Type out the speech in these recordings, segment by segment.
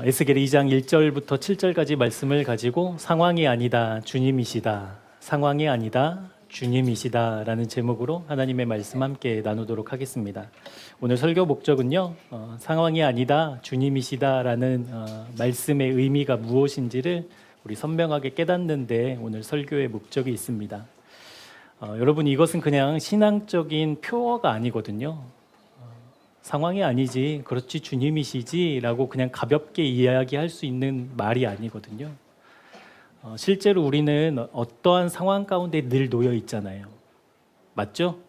에스겔 2장 1절부터 7절까지 말씀을 가지고 상황이 아니다 주님이시다, 상황이 아니다 주님이시다 라는 제목으로 하나님의 말씀 함께 나누도록 하겠습니다. 오늘 설교 목적은요, 상황이 아니다 주님이시다 라는 말씀의 의미가 무엇인지를 우리 선명하게 깨닫는데 오늘 설교의 목적이 있습니다. 여러분, 이것은 그냥 신앙적인 표어가 아니거든요. 상황이 아니지, 그렇지 주님이시지 라고 그냥 가볍게 이야기할 수 있는 말이 아니거든요. 실제로 우리는 어떠한 상황 가운데 늘 놓여 있잖아요. 맞죠?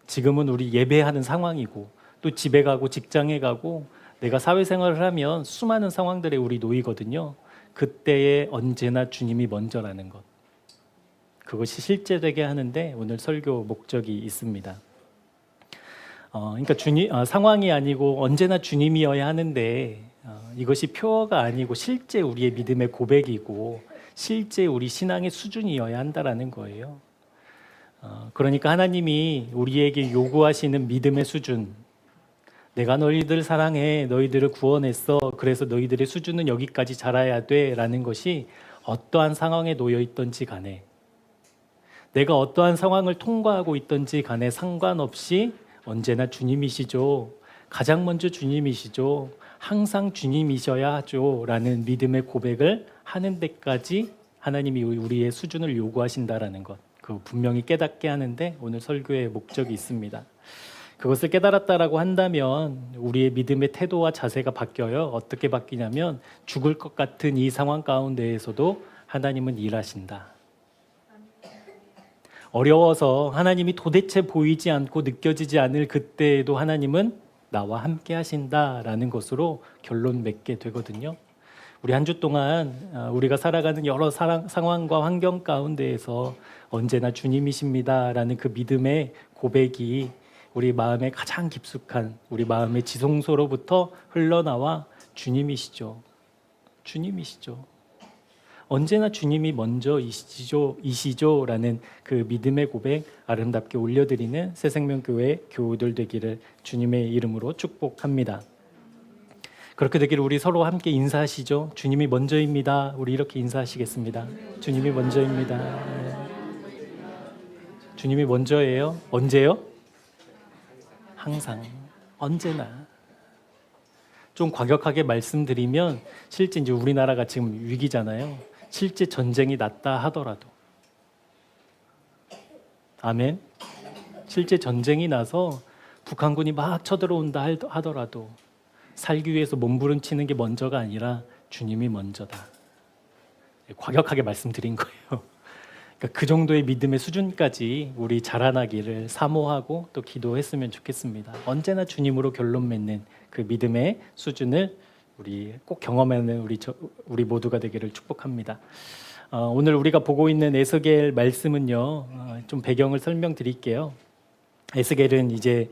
지금은 우리 예배하는 상황이고 또 집에 가고 직장에 가고 내가 사회생활을 하면 수많은 상황들에 우리 놓이거든요. 그때에 언제나 주님이 먼저라는 것, 그것이 실제되게 하는데 오늘 설교 목적이 있습니다. 그러니까 상황이 아니고 언제나 주님이어야 하는데 이것이 표어가 아니고 실제 우리의 믿음의 고백이고 실제 우리 신앙의 수준이어야 한다라는 거예요. 그러니까 하나님이 우리에게 요구하시는 믿음의 수준, 내가 너희들 사랑해, 너희들을 구원했어, 그래서 너희들의 수준은 여기까지 자라야 돼 라는 것이 어떠한 상황에 놓여 있던지 간에, 내가 어떠한 상황을 통과하고 있던지 간에 상관없이 언제나 주님이시죠, 가장 먼저 주님이시죠, 항상 주님이셔야 하죠 라는 믿음의 고백을 하는 데까지 하나님이 우리의 수준을 요구하신다라는 것, 그 분명히 깨닫게 하는데 오늘 설교의 목적이 있습니다. 그것을 깨달았다라고 한다면 우리의 믿음의 태도와 자세가 바뀌어요. 어떻게 바뀌냐면 죽을 것 같은 이 상황 가운데에서도 하나님은 일하신다. 어려워서 하나님이 도대체 보이지 않고 느껴지지 않을 그때에도 하나님은 나와 함께 하신다라는 것으로 결론 맺게 되거든요. 우리 한 주 동안 우리가 살아가는 여러 상황과 환경 가운데에서 언제나 주님이십니다라는 그 믿음의 고백이 우리 마음에 가장 깊숙한 우리 마음의 지성소로부터 흘러나와 주님이시죠, 주님이시죠, 언제나 주님이 먼저이시죠 라는 그 믿음의 고백 아름답게 올려드리는 새생명교회 교우들 되기를 주님의 이름으로 축복합니다. 그렇게 되기를 우리 서로 함께 인사하시죠. 주님이 먼저입니다. 우리 이렇게 인사하시겠습니다. 주님이 먼저입니다. 주님이 먼저예요. 언제요? 항상, 언제나. 좀 과격하게 말씀드리면 실제 이제 우리나라가 지금 위기잖아요. 실제 전쟁이 났다 하더라도, 아멘. 실제 전쟁이 나서 북한군이 막 쳐들어온다 하더라도 살기 위해서 몸부림치는 게 먼저가 아니라 주님이 먼저다. 과격하게 말씀드린 거예요. 그러니까 그 정도의 믿음의 수준까지 우리 자라나기를 사모하고 또 기도했으면 좋겠습니다. 언제나 주님으로 결론 맺는 그 믿음의 수준을 우리 꼭 경험하는 우리 모두가 되기를 축복합니다. 오늘 우리가 보고 있는 에스겔 말씀은요, 좀 배경을 설명드릴게요. 에스겔은 이제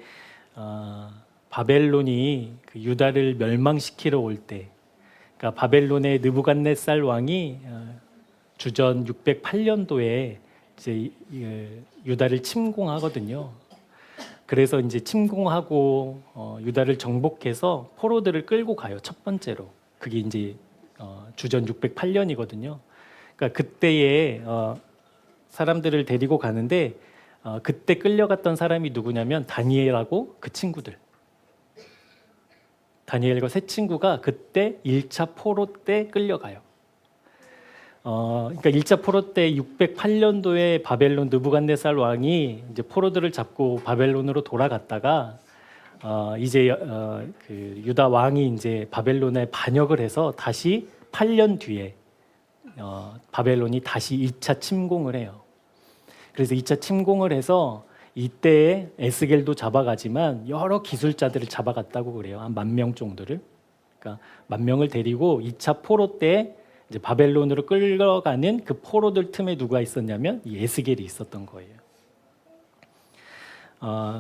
바벨론이 그 유다를 멸망시키러 올 때, 그러니까 바벨론의 느부갓네살 왕이 주전 608년도에 이제 유다를 침공하거든요. 그래서 이제 침공하고 유다를 정복해서 포로들을 끌고 가요. 첫 번째로. 그게 이제 주전 608년이거든요. 그러니까 그때에 사람들을 데리고 가는데 그때 끌려갔던 사람이 누구냐면 다니엘하고 그 친구들. 다니엘과 세 친구가 그때 1차 포로 때 끌려가요. 그러니까 1차 포로 때 608년도에 바벨론 느부갓네살 왕이 이제 포로들을 잡고 바벨론으로 돌아갔다가 이제 그 유다 왕이 이제 바벨론에 반역을 해서 다시 8년 뒤에 바벨론이 다시 2차 침공을 해요. 그래서 2차 침공을 해서 이때에 에스겔도 잡아가지만 여러 기술자들을 잡아갔다고 그래요. 한 10,000명 정도를. 그러니까 10,000명을 데리고 2차 포로 때 이제 바벨론으로 끌려가는 그 포로들 틈에 누가 있었냐면 이 에스겔이 있었던 거예요.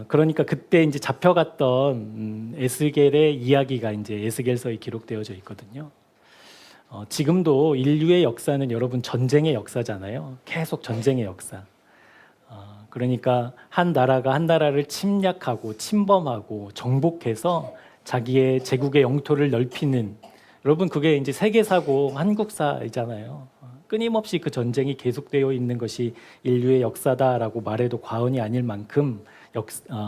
그러니까 그때 이제 잡혀갔던 에스겔의 이야기가 이제 에스겔서에 기록되어져 있거든요. 지금도 인류의 역사는 여러분 전쟁의 역사잖아요. 계속 전쟁의 역사. 그러니까 한 나라가 한 나라를 침략하고 침범하고 정복해서 자기의 제국의 영토를 넓히는 여러분 그게 이제 세계사고 한국사이잖아요. 끊임없이 그 전쟁이 계속되어 있는 것이 인류의 역사다라고 말해도 과언이 아닐 만큼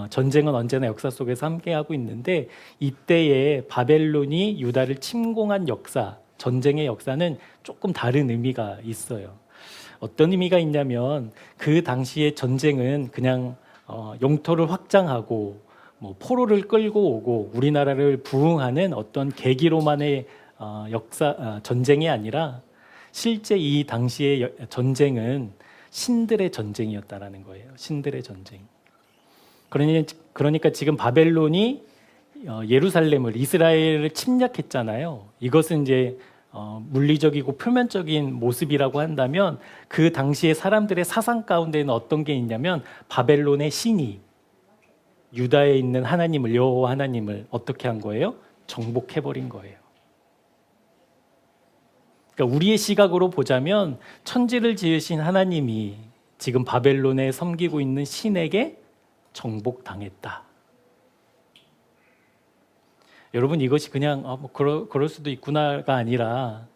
전쟁은 언제나 역사 속에서 함께하고 있는데 이때에 바벨론이 유다를 침공한 역사, 전쟁의 역사는 조금 다른 의미가 있어요. 어떤 의미가 있냐면 그 당시의 전쟁은 그냥 영토를 확장하고 뭐 포로를 끌고 오고 우리나라를 부흥하는 어떤 계기로만의 전쟁이 아니라 실제 이 당시의 전쟁은 신들의 전쟁이었다라는 거예요. 신들의 전쟁. 그러니까 지금 바벨론이 예루살렘을 이스라엘을 침략했잖아요. 이것은 이제 물리적이고 표면적인 모습이라고 한다면 그 당시의 사람들의 사상 가운데는 어떤 게 있냐면 바벨론의 신이 유다에 있는 하나님을 여호와 하나님을 어떻게 한 거예요? 정복해버린 거예요. 그러니까 우리의 시각으로 보자면 천지를 지으신 하나님이 지금 바벨론에 섬기고 있는 신에게 정복당했다. 여러분 이것이 그냥 뭐 그럴 수도 있구나가 아니라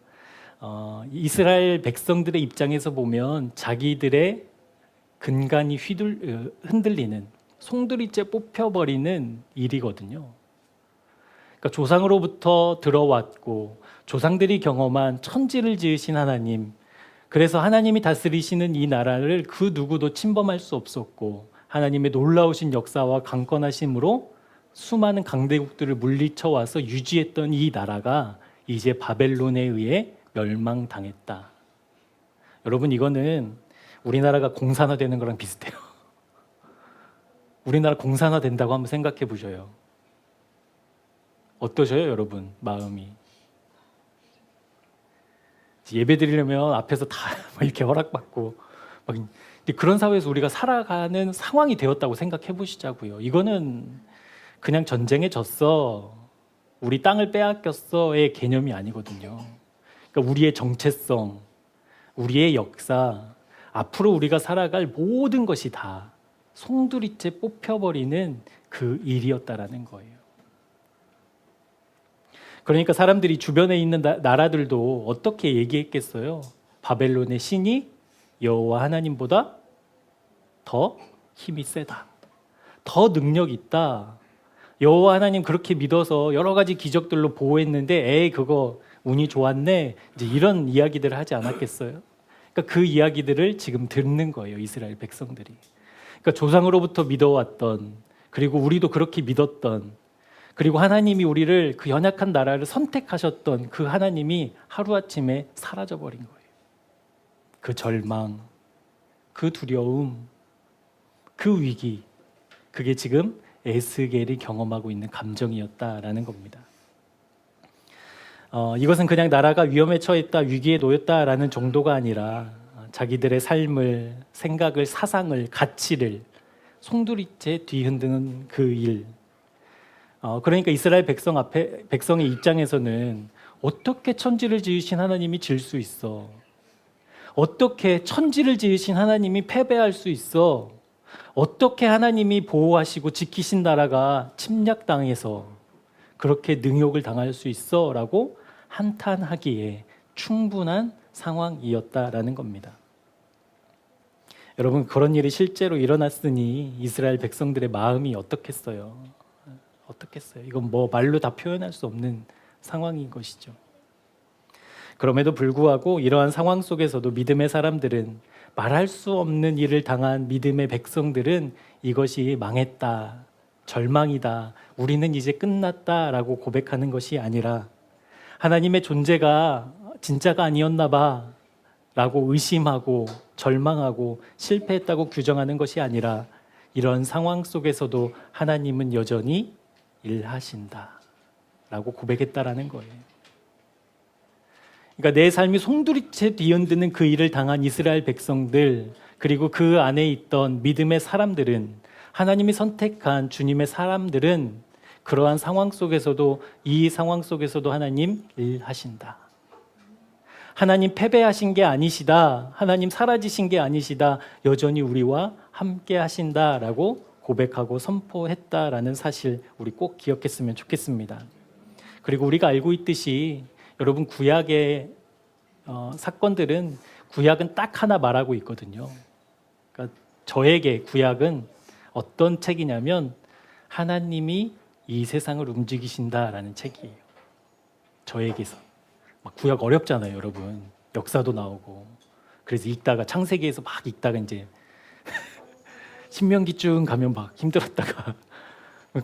이스라엘 백성들의 입장에서 보면 자기들의 근간이 흔들리는 송두리째 뽑혀버리는 일이거든요. 그러니까 조상으로부터 들어왔고 조상들이 경험한 천지를 지으신 하나님, 그래서 하나님이 다스리시는 이 나라를 그 누구도 침범할 수 없었고 하나님의 놀라우신 역사와 강건하심으로 수많은 강대국들을 물리쳐 와서 유지했던 이 나라가 이제 바벨론에 의해 멸망당했다. 여러분 이거는 우리나라가 공산화되는 거랑 비슷해요. 우리나라 공산화된다고 한번 생각해 보셔요. 어떠셔요, 여러분? 마음이. 예배 드리려면 앞에서 다 이렇게 허락받고 그런 사회에서 우리가 살아가는 상황이 되었다고 생각해 보시자고요. 이거는 그냥 전쟁에 졌어, 우리 땅을 빼앗겼어의 개념이 아니거든요. 그러니까 우리의 정체성, 우리의 역사, 앞으로 우리가 살아갈 모든 것이 다 송두리째 뽑혀버리는 그 일이었다라는 거예요. 그러니까 사람들이 주변에 있는 나라들도 어떻게 얘기했겠어요? 바벨론의 신이 여호와 하나님보다 더 힘이 세다, 더 능력 있다. 여호와 하나님 그렇게 믿어서 여러 가지 기적들로 보호했는데 그거 운이 좋았네, 이제 이런 이야기들을 하지 않았겠어요? 그러니까 그 이야기들을 지금 듣는 거예요, 이스라엘 백성들이. 그러니까 조상으로부터 믿어왔던, 그리고 우리도 그렇게 믿었던, 그리고 하나님이 우리를 그 연약한 나라를 선택하셨던 그 하나님이 하루아침에 사라져버린 거예요. 그 절망, 그 두려움, 그 위기, 그게 지금 에스겔이 경험하고 있는 감정이었다라는 겁니다. 이것은 그냥 나라가 위험에 처했다, 위기에 놓였다라는 정도가 아니라 자기들의 삶을, 생각을, 사상을, 가치를 송두리째 뒤흔드는 그 일. 그러니까 이스라엘 백성의 입장에서는 어떻게 천지를 지으신 하나님이 질 수 있어? 어떻게 천지를 지으신 하나님이 패배할 수 있어? 어떻게 하나님이 보호하시고 지키신 나라가 침략당해서 그렇게 능욕을 당할 수 있어? 라고 한탄하기에 충분한 상황이었다라는 겁니다. 여러분 그런 일이 실제로 일어났으니 이스라엘 백성들의 마음이 어떻겠어요? 어떻겠어요? 이건 뭐 말로 다 표현할 수 없는 상황인 것이죠. 그럼에도 불구하고 이러한 상황 속에서도 믿음의 사람들은, 말할 수 없는 일을 당한 믿음의 백성들은 이것이 망했다, 절망이다, 우리는 이제 끝났다라고 고백하는 것이 아니라 하나님의 존재가 진짜가 아니었나 봐 라고 의심하고 절망하고 실패했다고 규정하는 것이 아니라 이런 상황 속에서도 하나님은 여전히 일하신다 라고 고백했다라는 거예요. 그러니까 내 삶이 송두리째 뒤흔드는 그 일을 당한 이스라엘 백성들, 그리고 그 안에 있던 믿음의 사람들은, 하나님이 선택한 주님의 사람들은 그러한 상황 속에서도, 이 상황 속에서도 하나님 일하신다. 하나님 패배하신 게 아니시다. 하나님 사라지신 게 아니시다. 여전히 우리와 함께 하신다라고 고백하고 선포했다라는 사실 우리 꼭 기억했으면 좋겠습니다. 그리고 우리가 알고 있듯이 여러분 구약의 사건들은 구약은 딱 하나 말하고 있거든요. 그러니까 저에게 구약은 어떤 책이냐면 하나님이 이 세상을 움직이신다라는 책이에요. 저에게서. 막 구약 어렵잖아요, 여러분. 역사도 나오고. 그래서 읽다가 창세기에서 막 읽다가 이제 신명기쯤 가면 막 힘들었다가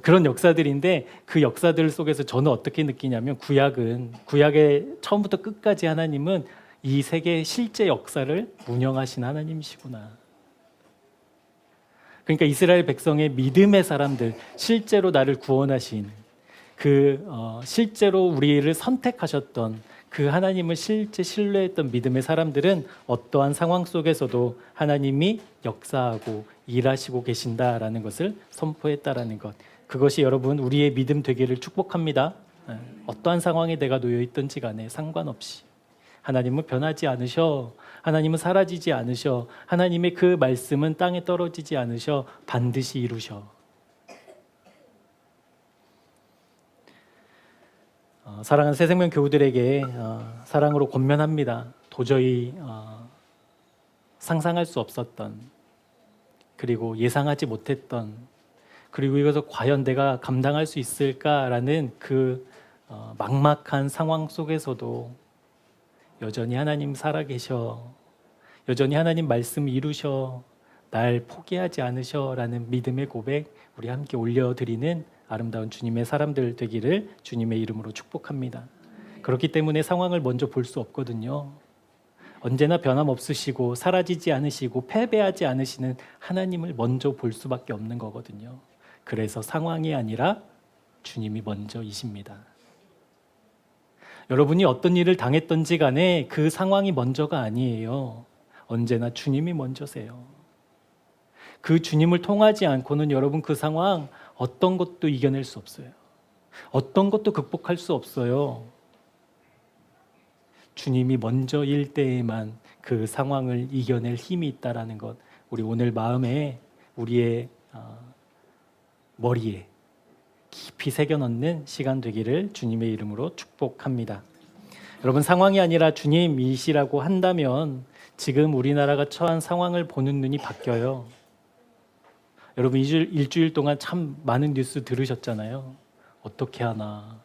그런 역사들인데 그 역사들 속에서 저는 어떻게 느끼냐면 구약의 처음부터 끝까지 하나님은 이 세계의 실제 역사를 운영하신 하나님이시구나. 그러니까 이스라엘 백성의 믿음의 사람들, 실제로 나를 구원하신 실제로 우리를 선택하셨던 그 하나님을 실제 신뢰했던 믿음의 사람들은 어떠한 상황 속에서도 하나님이 역사하고 일하시고 계신다라는 것을 선포했다라는 것. 그것이 여러분 우리의 믿음 되기를 축복합니다. 어떠한 상황에 내가 놓여 있든지 간에 상관없이 하나님은 변하지 않으셔. 하나님은 사라지지 않으셔. 하나님의 그 말씀은 땅에 떨어지지 않으셔. 반드시 이루셔. 사랑하는 새생명 교우들에게 사랑으로 권면합니다. 도저히 상상할 수 없었던, 그리고 예상하지 못했던, 그리고 이것을 과연 내가 감당할 수 있을까라는 그 막막한 상황 속에서도 여전히 하나님 살아계셔. 여전히 하나님 말씀 이루셔. 날 포기하지 않으셔라는 믿음의 고백 우리 함께 올려드리는 아름다운 주님의 사람들 되기를 주님의 이름으로 축복합니다. 그렇기 때문에 상황을 먼저 볼 수 없거든요. 언제나 변함없으시고 사라지지 않으시고 패배하지 않으시는 하나님을 먼저 볼 수밖에 없는 거거든요. 그래서 상황이 아니라 주님이 먼저이십니다. 여러분이 어떤 일을 당했던지 간에 그 상황이 먼저가 아니에요. 언제나 주님이 먼저세요. 그 주님을 통하지 않고는 여러분 그 상황 어떤 것도 이겨낼 수 없어요. 어떤 것도 극복할 수 없어요. 주님이 먼저일 때에만 그 상황을 이겨낼 힘이 있다라는 것, 우리 오늘 마음에, 우리의 머리에 깊이 새겨넣는 시간 되기를 주님의 이름으로 축복합니다. 여러분 상황이 아니라 주님이시라고 한다면 지금 우리나라가 처한 상황을 보는 눈이 바뀌어요. 여러분 일주일 동안 참 많은 뉴스 들으셨잖아요. 어떻게 하나.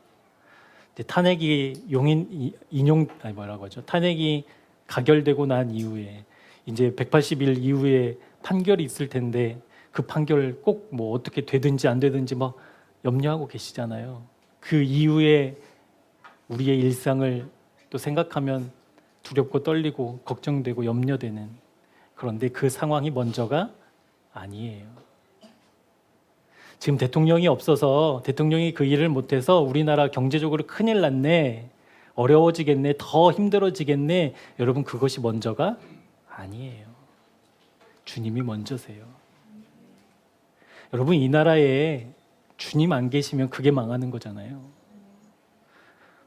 탄핵이 탄핵이 가결되고 난 이후에 이제 180일 이후에 판결이 있을 텐데 그 판결 꼭 뭐 어떻게 되든지 안 되든지 막 염려하고 계시잖아요. 그 이후에 우리의 일상을 또 생각하면 두렵고 떨리고 걱정되고 염려되는, 그런데 그 상황이 먼저가 아니에요. 지금 대통령이 없어서, 대통령이 그 일을 못해서 우리나라 경제적으로 큰일 났네, 어려워지겠네, 더 힘들어지겠네. 여러분 그것이 먼저가 아니에요. 주님이 먼저세요. 여러분 이 나라에 주님 안 계시면 그게 망하는 거잖아요.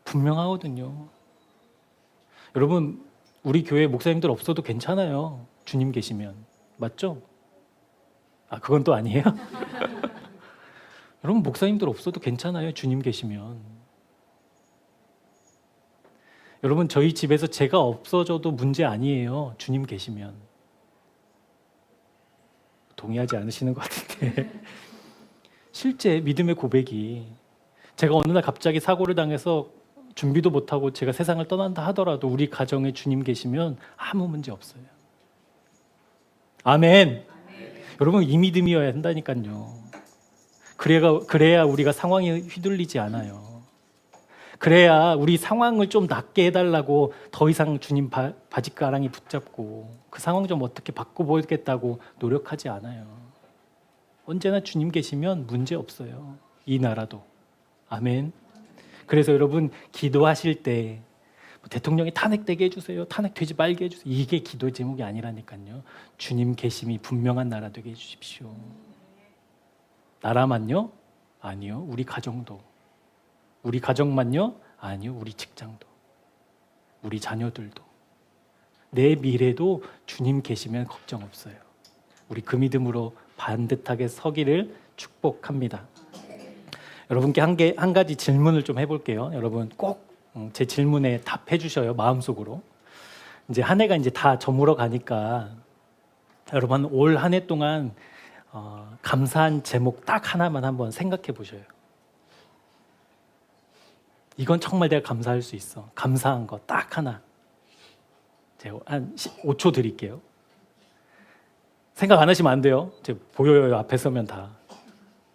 분명하거든요. 여러분 우리 교회 목사님들 없어도 괜찮아요. 주님 계시면. 맞죠? 그건 또 아니에요? 여러분 목사님들 없어도 괜찮아요. 주님 계시면. 여러분 저희 집에서 제가 없어져도 문제 아니에요. 주님 계시면. 동의하지 않으시는 것 같은데 실제 믿음의 고백이, 제가 어느 날 갑자기 사고를 당해서 준비도 못하고 제가 세상을 떠난다 하더라도 우리 가정에 주님 계시면 아무 문제 없어요. 아멘. 여러분 이 믿음이어야 한다니까요. 그래야 우리가 상황에 휘둘리지 않아요. 그래야 우리 상황을 좀 낫게 해달라고 더 이상 주님 바짓가랑이 붙잡고 그 상황 좀 어떻게 바꿔보겠다고 노력하지 않아요. 언제나 주님 계시면 문제 없어요. 이 나라도. 아멘. 그래서 여러분 기도하실 때 대통령이 탄핵되게 해주세요, 탄핵되지 말게 해주세요, 이게 기도 제목이 아니라니까요. 주님 계심이 분명한 나라 되게 해주십시오. 나라만요? 아니요. 우리 가정도. 우리 가정만요? 아니요. 우리 직장도. 우리 자녀들도. 내 미래도 주님 계시면 걱정 없어요. 우리 그 믿음으로 반듯하게 서기를 축복합니다. 여러분께 한 가지 질문을 좀 해볼게요. 여러분 꼭 제 질문에 답해 주셔요. 마음속으로. 이제 한 해가 이제 다 저물어 가니까 여러분 올 한 해 동안 감사한 제목 딱 하나만 한번 생각해 보셔요. 이건 정말 내가 감사할 수 있어. 감사한 거 딱 하나. 제가 한 5초 드릴게요. 생각 안 하시면 안 돼요. 제가 보여요. 앞에 서면 다.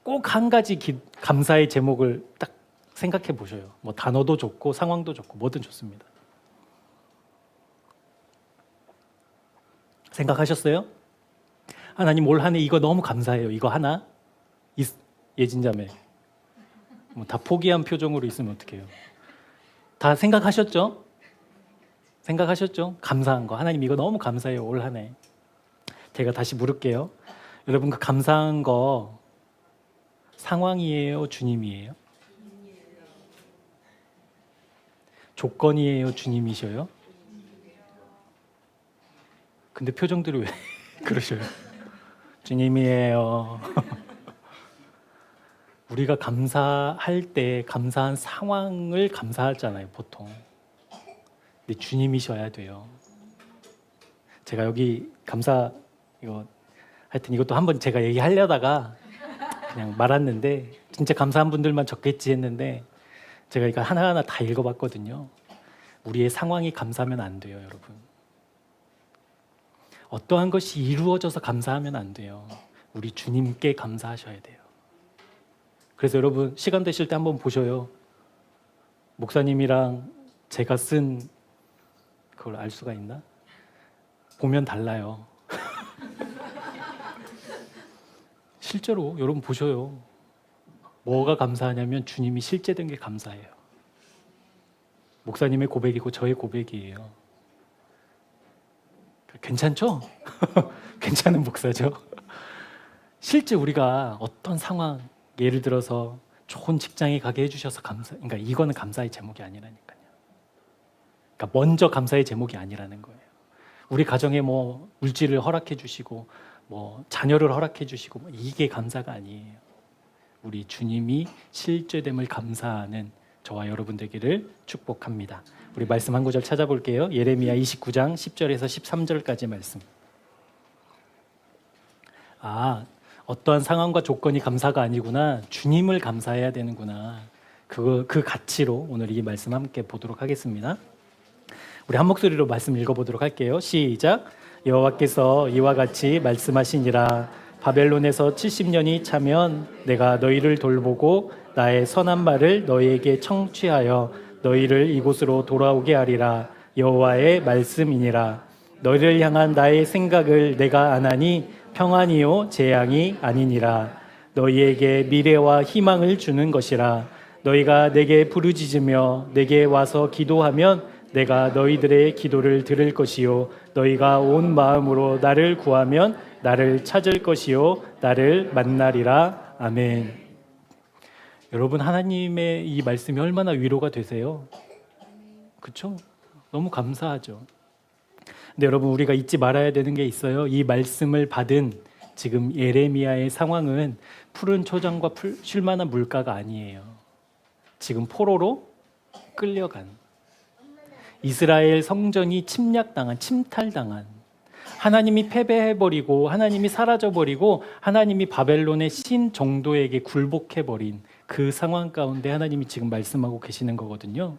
꼭 한 가지 감사의 제목을 딱 생각해 보셔요. 뭐 단어도 좋고 상황도 좋고 뭐든 좋습니다. 생각하셨어요? 하나님 올 한 해 이거 너무 감사해요. 이거 하나? 예진자매. 뭐 다 포기한 표정으로 있으면 어떡해요? 다 생각하셨죠? 생각하셨죠? 감사한 거. 하나님 이거 너무 감사해요. 올 한 해. 제가 다시 물을게요. 여러분 그 감사한 거 상황이에요? 주님이에요? 조건이에요? 주님이셔요? 근데 표정들이 왜 그러셔요? 주님이에요. 우리가 감사할 때 감사한 상황을 감사하잖아요, 보통. 근데 주님이셔야 돼요. 제가 여기 하여튼 이것도 한번 제가 얘기하려다가 그냥 말았는데 진짜 감사한 분들만 적겠지 했는데 제가 이거 하나하나 다 읽어봤거든요. 우리의 상황이 감사하면 안 돼요, 여러분. 어떠한 것이 이루어져서 감사하면 안 돼요. 우리 주님께 감사하셔야 돼요. 그래서 여러분 시간 되실 때 한번 보셔요. 목사님이랑 제가 쓴 그걸 알 수가 있나? 보면 달라요. 실제로 여러분 보셔요. 뭐가 감사하냐면 주님이 실제된 게 감사해요. 목사님의 고백이고 저의 고백이에요. 괜찮죠? 괜찮은 목사죠? 실제 우리가 어떤 상황, 예를 들어서 좋은 직장에 가게 해주셔서 그러니까 이거는 감사의 제목이 아니라니까요. 그러니까 먼저 감사의 제목이 아니라는 거예요. 우리 가정에 뭐 물질을 허락해 주시고 뭐 자녀를 허락해 주시고 이게 감사가 아니에요. 우리 주님이 실제됨을 감사하는 저와 여러분 되기를 축복합니다. 우리 말씀 한 구절 찾아볼게요. 예레미야 29장 10절에서 13절까지 말씀. 어떠한 상황과 조건이 감사가 아니구나. 주님을 감사해야 되는구나. 그 가치로 오늘 이 말씀 함께 보도록 하겠습니다. 우리 한 목소리로 말씀 읽어보도록 할게요. 시작. 여호와께서 이와 같이 말씀하시니라. 바벨론에서 70년이 차면 내가 너희를 돌보고 나의 선한 말을 너희에게 청취하여 너희를 이곳으로 돌아오게 하리라. 여호와의 말씀이니라. 너희를 향한 나의 생각을 내가 아나니 평안이요 재앙이 아니니라. 너희에게 미래와 희망을 주는 것이라. 너희가 내게 부르짖으며 내게 와서 기도하면 내가 너희들의 기도를 들을 것이요 너희가 온 마음으로 나를 구하면 나를 찾을 것이요 나를 만나리라. 아멘. 여러분 하나님의 이 말씀이 얼마나 위로가 되세요? 그렇죠? 너무 감사하죠. 근데 여러분 우리가 잊지 말아야 되는 게 있어요. 이 말씀을 받은 지금 예레미야의 상황은 푸른 초장과 쉴만한 물가가 아니에요. 지금 포로로 끌려간 이스라엘 성전이 침탈당한 하나님이 패배해버리고 하나님이 사라져버리고 하나님이 바벨론의 신 정도에게 굴복해버린 그 상황 가운데 하나님이 지금 말씀하고 계시는 거거든요.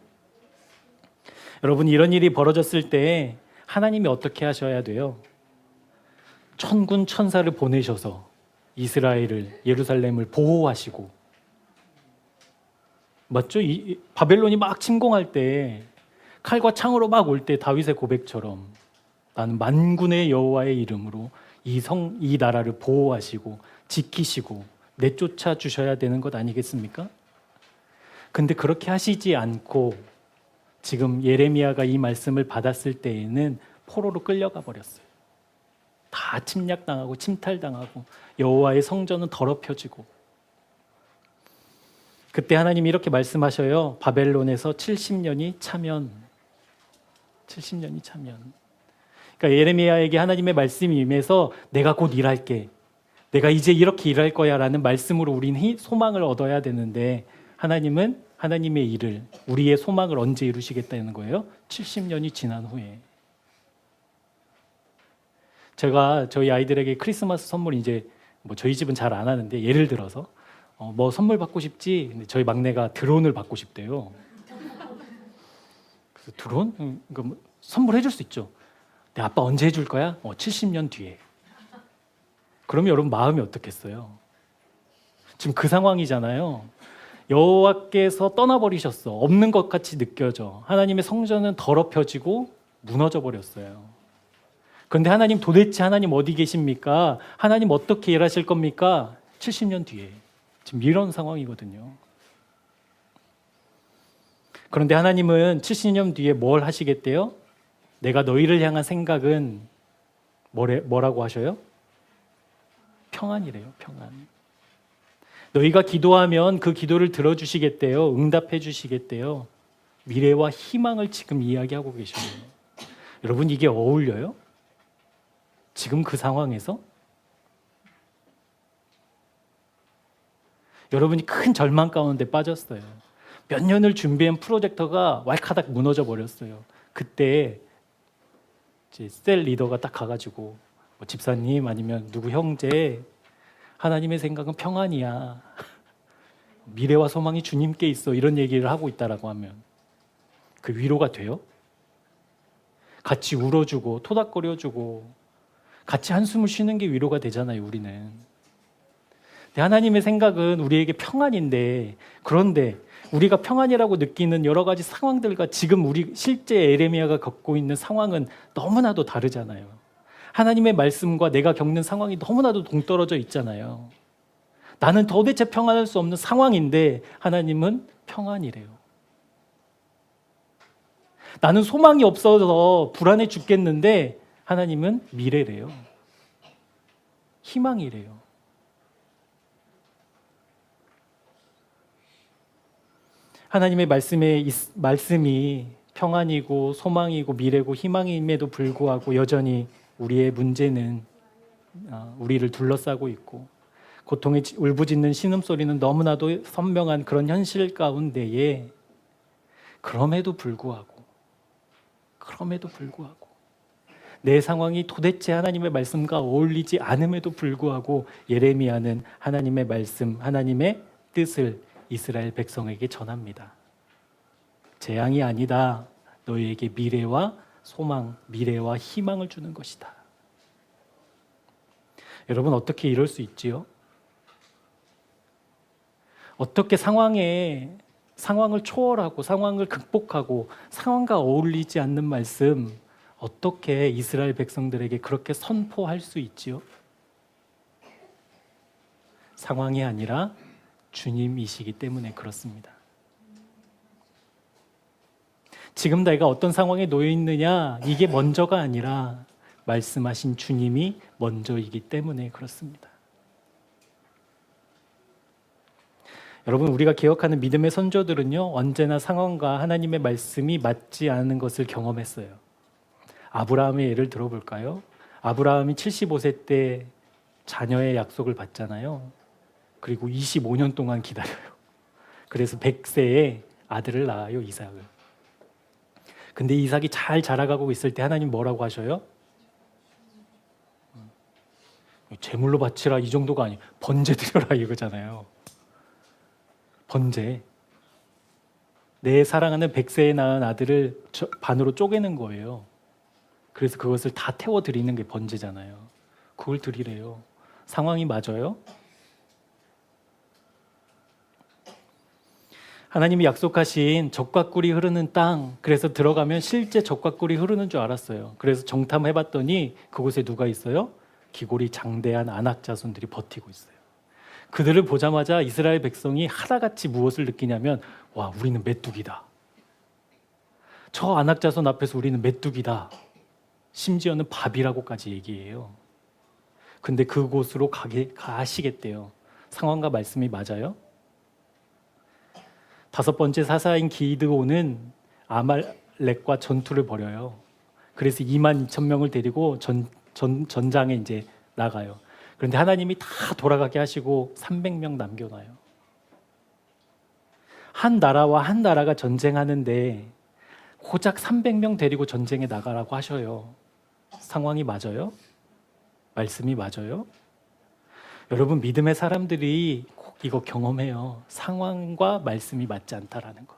여러분 이런 일이 벌어졌을 때 하나님이 어떻게 하셔야 돼요? 천군 천사를 보내셔서 이스라엘을 예루살렘을 보호하시고 맞죠? 바벨론이 막 침공할 때 칼과 창으로 막 올 때 다윗의 고백처럼 나는 만군의 여호와의 이름으로 이 나라를 보호하시고 지키시고 내쫓아 주셔야 되는 것 아니겠습니까? 근데 그렇게 하시지 않고 지금 예레미야가 이 말씀을 받았을 때에는 포로로 끌려가 버렸어요. 다 침략당하고 침탈당하고 여호와의 성전은 더럽혀지고 그때 하나님이 이렇게 말씀하셔요. 바벨론에서 70년이 차면 그러니까 예레미야에게 하나님의 말씀이 임해서 내가 곧 일할게. 내가 이제 이렇게 일할 거야 라는 말씀으로 우리는 소망을 얻어야 되는데 하나님은 하나님의 일을, 우리의 소망을 언제 이루시겠다는 거예요? 70년이 지난 후에. 제가 저희 아이들에게 크리스마스 선물 이제 뭐 저희 집은 잘 안 하는데 예를 들어서 뭐 선물 받고 싶지? 근데 저희 막내가 드론을 받고 싶대요. 그래서 드론? 뭐 선물해 줄 수 있죠. 근데 아빠 언제 해줄 거야? 70년 뒤에. 그러면 여러분 마음이 어떻겠어요? 지금 그 상황이잖아요. 여호와께서 떠나버리셨어. 없는 것 같이 느껴져. 하나님의 성전은 더럽혀지고 무너져 버렸어요. 그런데 하나님, 도대체 하나님 어디 계십니까? 하나님 어떻게 일하실 겁니까? 70년 뒤에. 지금 이런 상황이거든요. 그런데 하나님은 70년 뒤에 뭘 하시겠대요? 내가 너희를 향한 생각은 뭐라고 하셔요? 평안이래요. 평안. 너희가 기도하면 그 기도를 들어주시겠대요. 응답해 주시겠대요. 미래와 희망을 지금 이야기하고 계셔요. 여러분, 이게 어울려요? 지금 그 상황에서? 여러분이 큰 절망 가운데 빠졌어요. 몇 년을 준비한 프로젝터가 왈카닥 무너져 버렸어요. 그때 이제 셀 리더가 딱 가가지고 뭐 집사님 아니면 누구 형제, 하나님의 생각은 평안이야. 미래와 소망이 주님께 있어. 이런 얘기를 하고 있다라고 하면 그 위로가 돼요? 같이 울어주고 토닥거려주고 같이 한숨을 쉬는 게 위로가 되잖아요, 우리는. 근데 하나님의 생각은 우리에게 평안인데, 그런데 우리가 평안이라고 느끼는 여러 가지 상황들과 지금 우리 실제 에레미야가 겪고 있는 상황은 너무나도 다르잖아요. 하나님의 말씀과 내가 겪는 상황이 너무나도 동떨어져 있잖아요. 나는 도대체 평안할 수 없는 상황인데 하나님은 평안이래요. 나는 소망이 없어서 불안해 죽겠는데 하나님은 미래래요. 희망이래요. 하나님의 말씀이 평안이고 소망이고 미래고 희망임에도 불구하고 여전히 우리의 문제는 우리를 둘러싸고 있고 고통의 울부짖는 신음소리는 너무나도 선명한 그런 현실 가운데에 그럼에도 불구하고 내 상황이 도대체 하나님의 말씀과 어울리지 않음에도 불구하고 예레미야는 하나님의 말씀, 하나님의 뜻을 이스라엘 백성에게 전합니다. 재앙이 아니다. 너희에게 미래와 소망, 미래와 희망을 주는 것이다. 여러분, 어떻게 이럴 수 있지요? 어떻게 상황을 초월하고 상황을 극복하고 상황과 어울리지 않는 말씀, 어떻게 이스라엘 백성들에게 그렇게 선포할 수 있지요? 상황이 아니라 주님이시기 때문에 그렇습니다. 지금 내가 어떤 상황에 놓여 있느냐, 이게 먼저가 아니라 말씀하신 주님이 먼저이기 때문에 그렇습니다. 여러분, 우리가 기억하는 믿음의 선조들은요, 언제나 상황과 하나님의 말씀이 맞지 않은 것을 경험했어요. 아브라함의 예를 들어볼까요? 아브라함이 75세 때 자녀의 약속을 받잖아요. 그리고 25년 동안 기다려요. 그래서 100세에 아들을 낳아요, 이삭을. 근데 이삭이 잘 자라가고 있을 때 하나님 뭐라고 하셔요? 제물로 바치라, 이 정도가 아니에요. 번제 드려라, 이거잖아요. 번제. 내 사랑하는 100세에 낳은 아들을 반으로 쪼개는 거예요. 그래서 그것을 다 태워 드리는 게 번제잖아요. 그걸 드리래요. 상황이 맞아요? 하나님이 약속하신 젖과 꿀이 흐르는 땅, 그래서 들어가면 실제 젖과 꿀이 흐르는 줄 알았어요. 그래서 정탐해봤더니 그곳에 누가 있어요? 기골이 장대한 안악 자손들이 버티고 있어요. 그들을 보자마자 이스라엘 백성이 하나같이 무엇을 느끼냐면, 와, 우리는 메뚜기다. 저 안악 자손 앞에서 우리는 메뚜기다. 심지어는 밥이라고까지 얘기해요. 근데 그곳으로 가시겠대요. 상황과 말씀이 맞아요? 5번째 사사인 기드온은 아말렉과 전투를 벌여요. 그래서 22,000명을 데리고 전장에 이제 나가요. 그런데 하나님이 다 돌아가게 하시고 300명 남겨놔요. 한 나라와 한 나라가 전쟁하는데 고작 300명 데리고 전쟁에 나가라고 하셔요. 상황이 맞아요? 말씀이 맞아요? 여러분, 믿음의 사람들이 꼭 이거 경험해요. 상황과 말씀이 맞지 않다라는 거.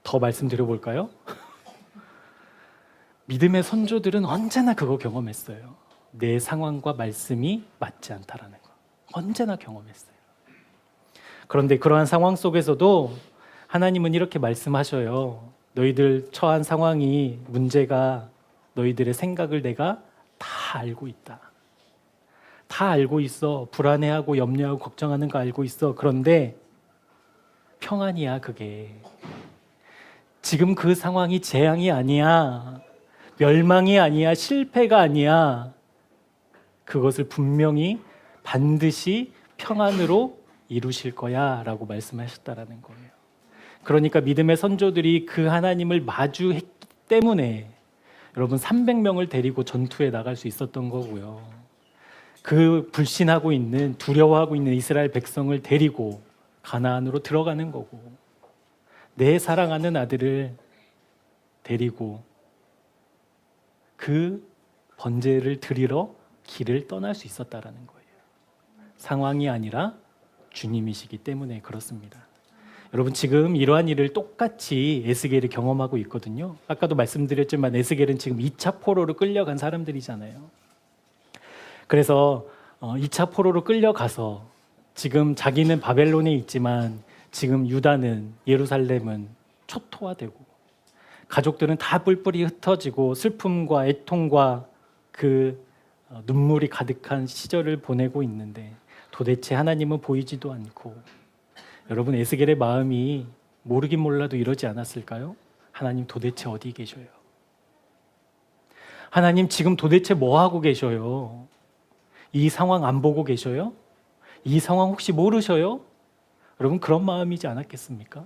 더 말씀드려볼까요? 믿음의 선조들은 언제나 그거 경험했어요. 내 상황과 말씀이 맞지 않다라는 거. 언제나 경험했어요. 그런데 그러한 상황 속에서도 하나님은 이렇게 말씀하셔요. 너희들 처한 상황이 문제가 너희들의 생각을 내가 다 알고 있다. 다 알고 있어. 불안해하고 염려하고 걱정하는 거 알고 있어. 그런데 평안이야, 그게. 지금 그 상황이 재앙이 아니야. 멸망이 아니야. 실패가 아니야. 그것을 분명히 반드시 평안으로 이루실 거야 라고 말씀하셨다라는 거예요. 그러니까 믿음의 선조들이 그 하나님을 마주했기 때문에 여러분 300명을 데리고 전투에 나갈 수 있었던 거고요. 그 불신하고 있는, 두려워하고 있는 이스라엘 백성을 데리고 가나안으로 들어가는 거고, 내 사랑하는 아들을 데리고 그 번제를 드리러 길을 떠날 수 있었다라는 거예요. 상황이 아니라 주님이시기 때문에 그렇습니다. 여러분, 지금 이러한 일을 똑같이 에스겔이 경험하고 있거든요. 아까도 말씀드렸지만 에스겔은 지금 2차 포로로 끌려간 사람들이잖아요. 그래서 2차 포로로 끌려가서 지금 자기는 바벨론에 있지만 지금 유다는, 예루살렘은 초토화되고 가족들은 다 뿔뿔이 흩어지고 슬픔과 애통과 그 눈물이 가득한 시절을 보내고 있는데 도대체 하나님은 보이지도 않고, 여러분 에스겔의 마음이 모르긴 몰라도 이러지 않았을까요? 하나님 도대체 어디 계셔요? 하나님 지금 도대체 뭐 하고 계셔요? 이 상황 안 보고 계셔요? 이 상황 혹시 모르셔요? 여러분 그런 마음이지 않았겠습니까?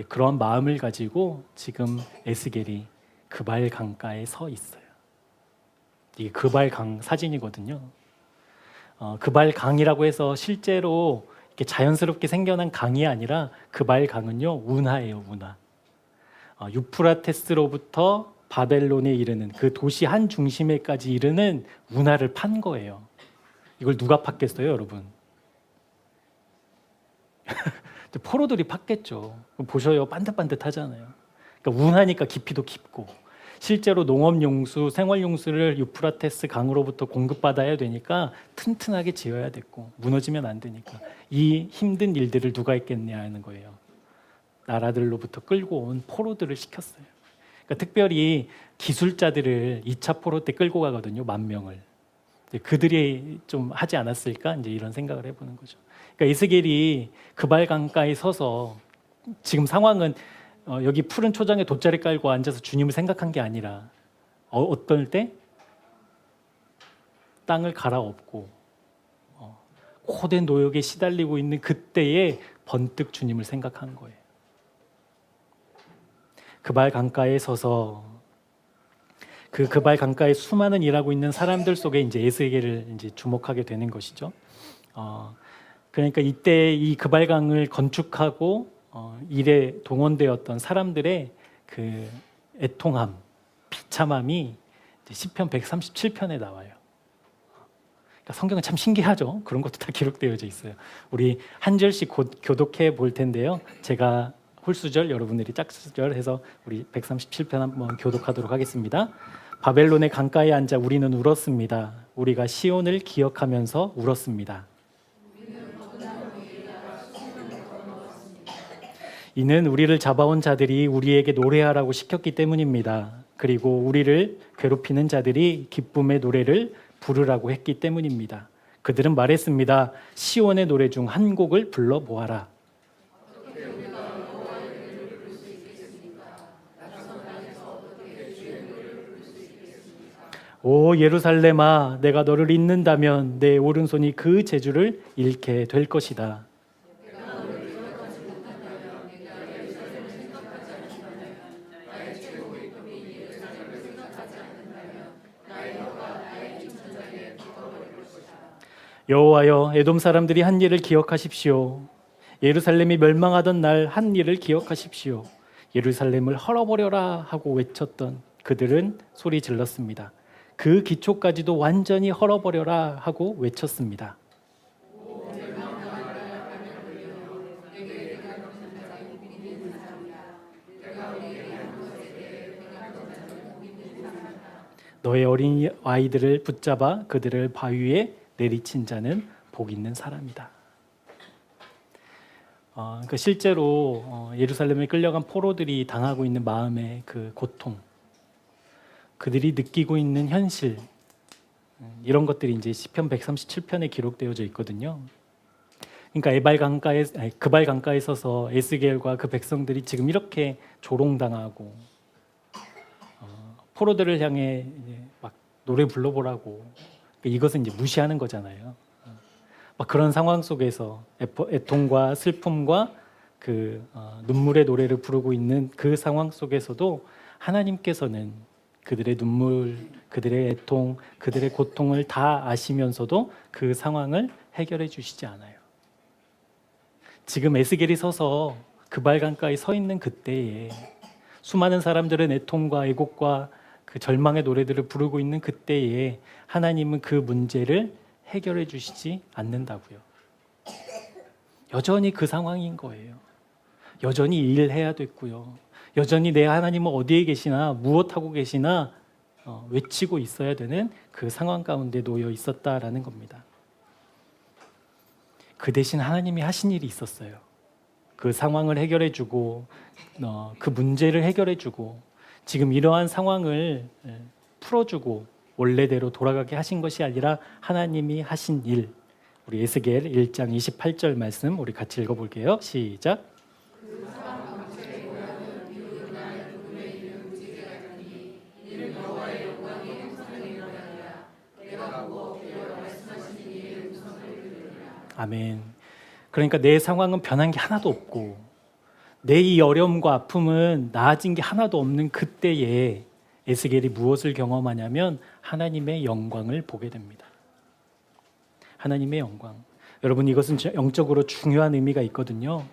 그런 마음을 가지고 지금 에스겔이 그발 강가에 서 있어요. 이게 그발 강 사진이거든요. 그발 강이라고 해서 실제로 이렇게 자연스럽게 생겨난 강이 아니라 그발 강은요 운하예요, 운하. 유프라테스로부터 바벨론에 이르는 그 도시 한 중심에까지 이르는 운하를 판 거예요. 이걸 누가 팠겠어요, 여러분? 포로들이 팠겠죠. 보셔요, 반듯반듯하잖아요. 그러니까 운하니까 깊이도 깊고, 실제로 농업용수, 생활용수를 유프라테스 강으로부터 공급받아야 되니까 튼튼하게 지어야 됐고 무너지면 안 되니까 이 힘든 일들을 누가 했겠냐 하는 거예요. 나라들로부터 끌고 온 포로들을 시켰어요. 그러니까 특별히 기술자들을 2차 포로 때 끌고 가거든요. 10,000명을. 그들이 좀 하지 않았을까? 이제 이런 생각을 해보는 거죠. 그러니까 에스겔이 그발 강가에 서서 지금 상황은 여기 푸른 초장에 돗자리 깔고 앉아서 주님을 생각한 게 아니라 어떨 때 땅을 갈아엎고 고된 노역에 시달리고 있는 그때에 번뜩 주님을 생각한 거예요. 그발 강가에 서서 그발 강가에 수많은 일하고 있는 사람들 속에 이제 에스겔을 이제 주목하게 되는 것이죠. 그러니까 이때 이 그발강을 건축하고 일에 동원되었던 사람들의 그 애통함, 비참함이 시편 137편에 나와요. 그러니까 성경은 참 신기하죠. 그런 것도 다 기록되어져 있어요. 우리 한 절씩 교독해 볼 텐데요. 제가 홀수절, 여러분들이 짝수절 해서 우리 137편 한번 교독하도록 하겠습니다. 바벨론의 강가에 앉아 우리는 울었습니다. 우리가 시온을 기억하면서 울었습니다. 이는 우리를 잡아온 자들이 우리에게 노래하라고 시켰기 때문입니다. 그리고 우리를 괴롭히는 자들이 기쁨의 노래를 부르라고 했기 때문입니다. 그들은 말했습니다. 시온의 노래 중 한 곡을 불러보아라. 오 예루살렘아, 내가 너를 잊는다면 내 오른손이 그 재주를 잃게 될 것이다. 여호와여, 에돔 사람들이 한 일을 기억하십시오. 예루살렘이 멸망하던 날 한 일을 기억하십시오. 예루살렘을 헐어버려라 하고 외쳤던 그들은 소리 질렀습니다. 그 기초까지도 완전히 헐어버려라 하고 외쳤습니다. 너의 어린 아이들을 붙잡아 그들을 바위에 내리친 자는 복 있는 사람이다. 그러니까 실제로 예루살렘에 끌려간 포로들이 당하고 있는 마음의 그 고통, 그들이 느끼고 있는 현실, 이런 것들이 이제 시편 137편에 기록되어져 있거든요. 그러니까 그발 강가에 서서 에스겔과 그 백성들이 지금 이렇게 조롱당하고 포로들을 향해 막 노래 불러보라고, 이것은 이제 무시하는 거잖아요. 막 그런 상황 속에서 애통과 슬픔과 그 눈물의 노래를 부르고 있는 그 상황 속에서도 하나님께서는 그들의 눈물, 그들의 애통, 그들의 고통을 다 아시면서도 그 상황을 해결해 주시지 않아요. 지금 에스겔이 서서 그발 강가에 서 있는 그때에 수많은 사람들은 애통과 애곡과 그 절망의 노래들을 부르고 있는 그때에 하나님은 그 문제를 해결해 주시지 않는다고요. 여전히 그 상황인 거예요. 여전히 일해야 됐고요. 여전히 내 하나님은 어디에 계시나, 무엇하고 계시나 외치고 있어야 되는 그 상황 가운데 놓여 있었다라는 겁니다. 그 대신 하나님이 하신 일이 있었어요. 그 상황을 해결해 주고 그 문제를 해결해 주고 지금 이러한 상황을 풀어주고 원래대로 돌아가게 하신 것이 아니라 하나님이 하신 일, 우리 에스겔 1장 28절 말씀 우리 같이 읽어볼게요. 시작. 아멘. 그러니까 내 상황은 변한 게 하나도 없고 내 이 어려움과 아픔은 나아진 게 하나도 없는 그때에 에스겔이 무엇을 경험하냐면 하나님의 영광을 보게 됩니다. 하나님의 영광. 여러분, 이것은 영적으로 중요한 의미가 있거든요.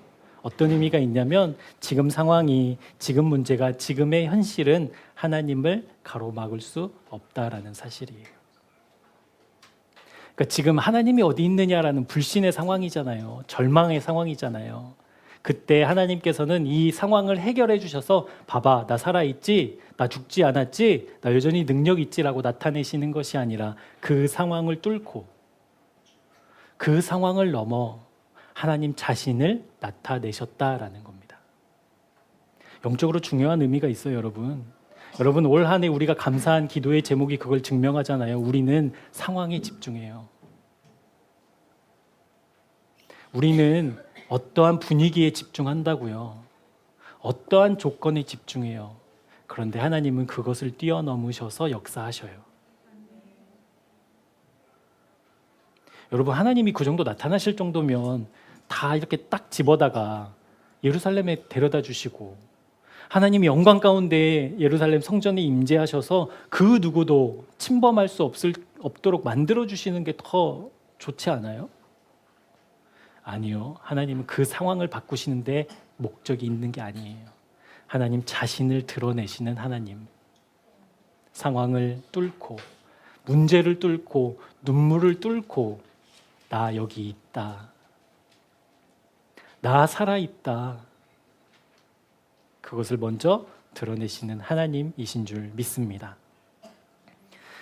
어떤 의미가 있냐면 지금 상황이, 지금 문제가, 지금의 현실은 하나님을 가로막을 수 없다라는 사실이에요. 그러니까 지금 하나님이 어디 있느냐라는 불신의 상황이잖아요. 절망의 상황이잖아요. 그때 하나님께서는 이 상황을 해결해 주셔서 봐봐, 나 살아있지? 나 죽지 않았지? 나 여전히 능력 있지라고 나타내시는 것이 아니라 그 상황을 뚫고 그 상황을 넘어 하나님 자신을 나타내셨다라는 겁니다. 영적으로 중요한 의미가 있어요, 여러분. 여러분, 올 한 해 우리가 감사한 기도의 제목이 그걸 증명하잖아요. 우리는 상황에 집중해요. 우리는 어떠한 분위기에 집중한다고요. 어떠한 조건에 집중해요. 그런데 하나님은 그것을 뛰어넘으셔서 역사하셔요. 여러분, 하나님이 그 정도 나타나실 정도면 다 이렇게 딱 집어다가 예루살렘에 데려다 주시고 하나님이 영광 가운데 예루살렘 성전에 임재하셔서 그 누구도 침범할 수 없도록 만들어 주시는 게 더 좋지 않아요? 아니요. 하나님은 그 상황을 바꾸시는데 목적이 있는 게 아니에요. 하나님 자신을 드러내시는 하나님. 상황을 뚫고, 문제를 뚫고, 눈물을 뚫고 나 여기 있다. 나 살아있다. 그것을 먼저 드러내시는 하나님이신 줄 믿습니다.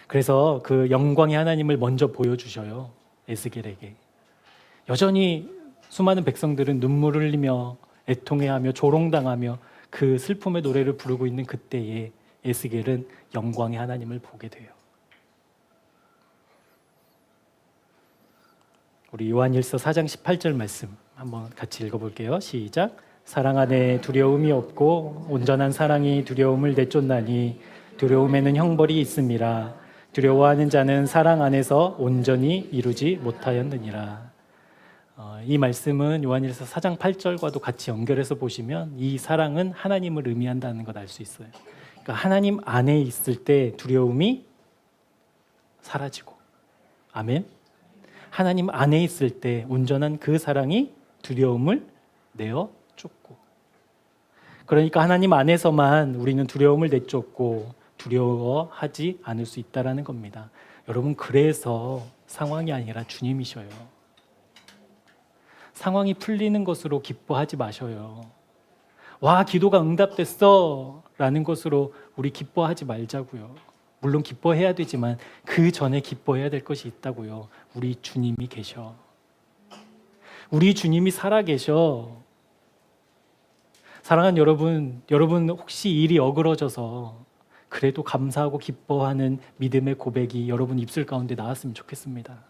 그래서 그 영광의 하나님을 먼저 보여주셔요. 에스겔에게. 여전히 수많은 백성들은 눈물을 흘리며 애통해하며 조롱당하며 그 슬픔의 노래를 부르고 있는 그때에 에스겔은 영광의 하나님을 보게 돼요. 우리 요한일서 4장 18절 말씀 한번 같이 읽어볼게요. 시작. 사랑 안에 두려움이 없고 온전한 사랑이 두려움을 내쫓나니 두려움에는 형벌이 있음이라. 두려워하는 자는 사랑 안에서 온전히 이루지 못하였느니라. 이 말씀은 요한일서 4장 8절과도 같이 연결해서 보시면 이 사랑은 하나님을 의미한다는 걸 알 수 있어요. 그러니까 하나님 안에 있을 때 두려움이 사라지고, 아멘. 하나님 안에 있을 때 온전한 그 사랑이 두려움을 내어 쫓고, 그러니까 하나님 안에서만 우리는 두려움을 내쫓고 두려워하지 않을 수 있다는 겁니다. 여러분, 그래서 상황이 아니라 주님이셔요. 상황이 풀리는 것으로 기뻐하지 마셔요. 와, 기도가 응답됐어 라는 것으로 우리 기뻐하지 말자고요. 물론 기뻐해야 되지만 그 전에 기뻐해야 될 것이 있다고요. 우리 주님이 계셔. 우리 주님이 살아계셔. 사랑하는 여러분 혹시 일이 어그러져서 그래도 감사하고 기뻐하는 믿음의 고백이 여러분 입술 가운데 나왔으면 좋겠습니다.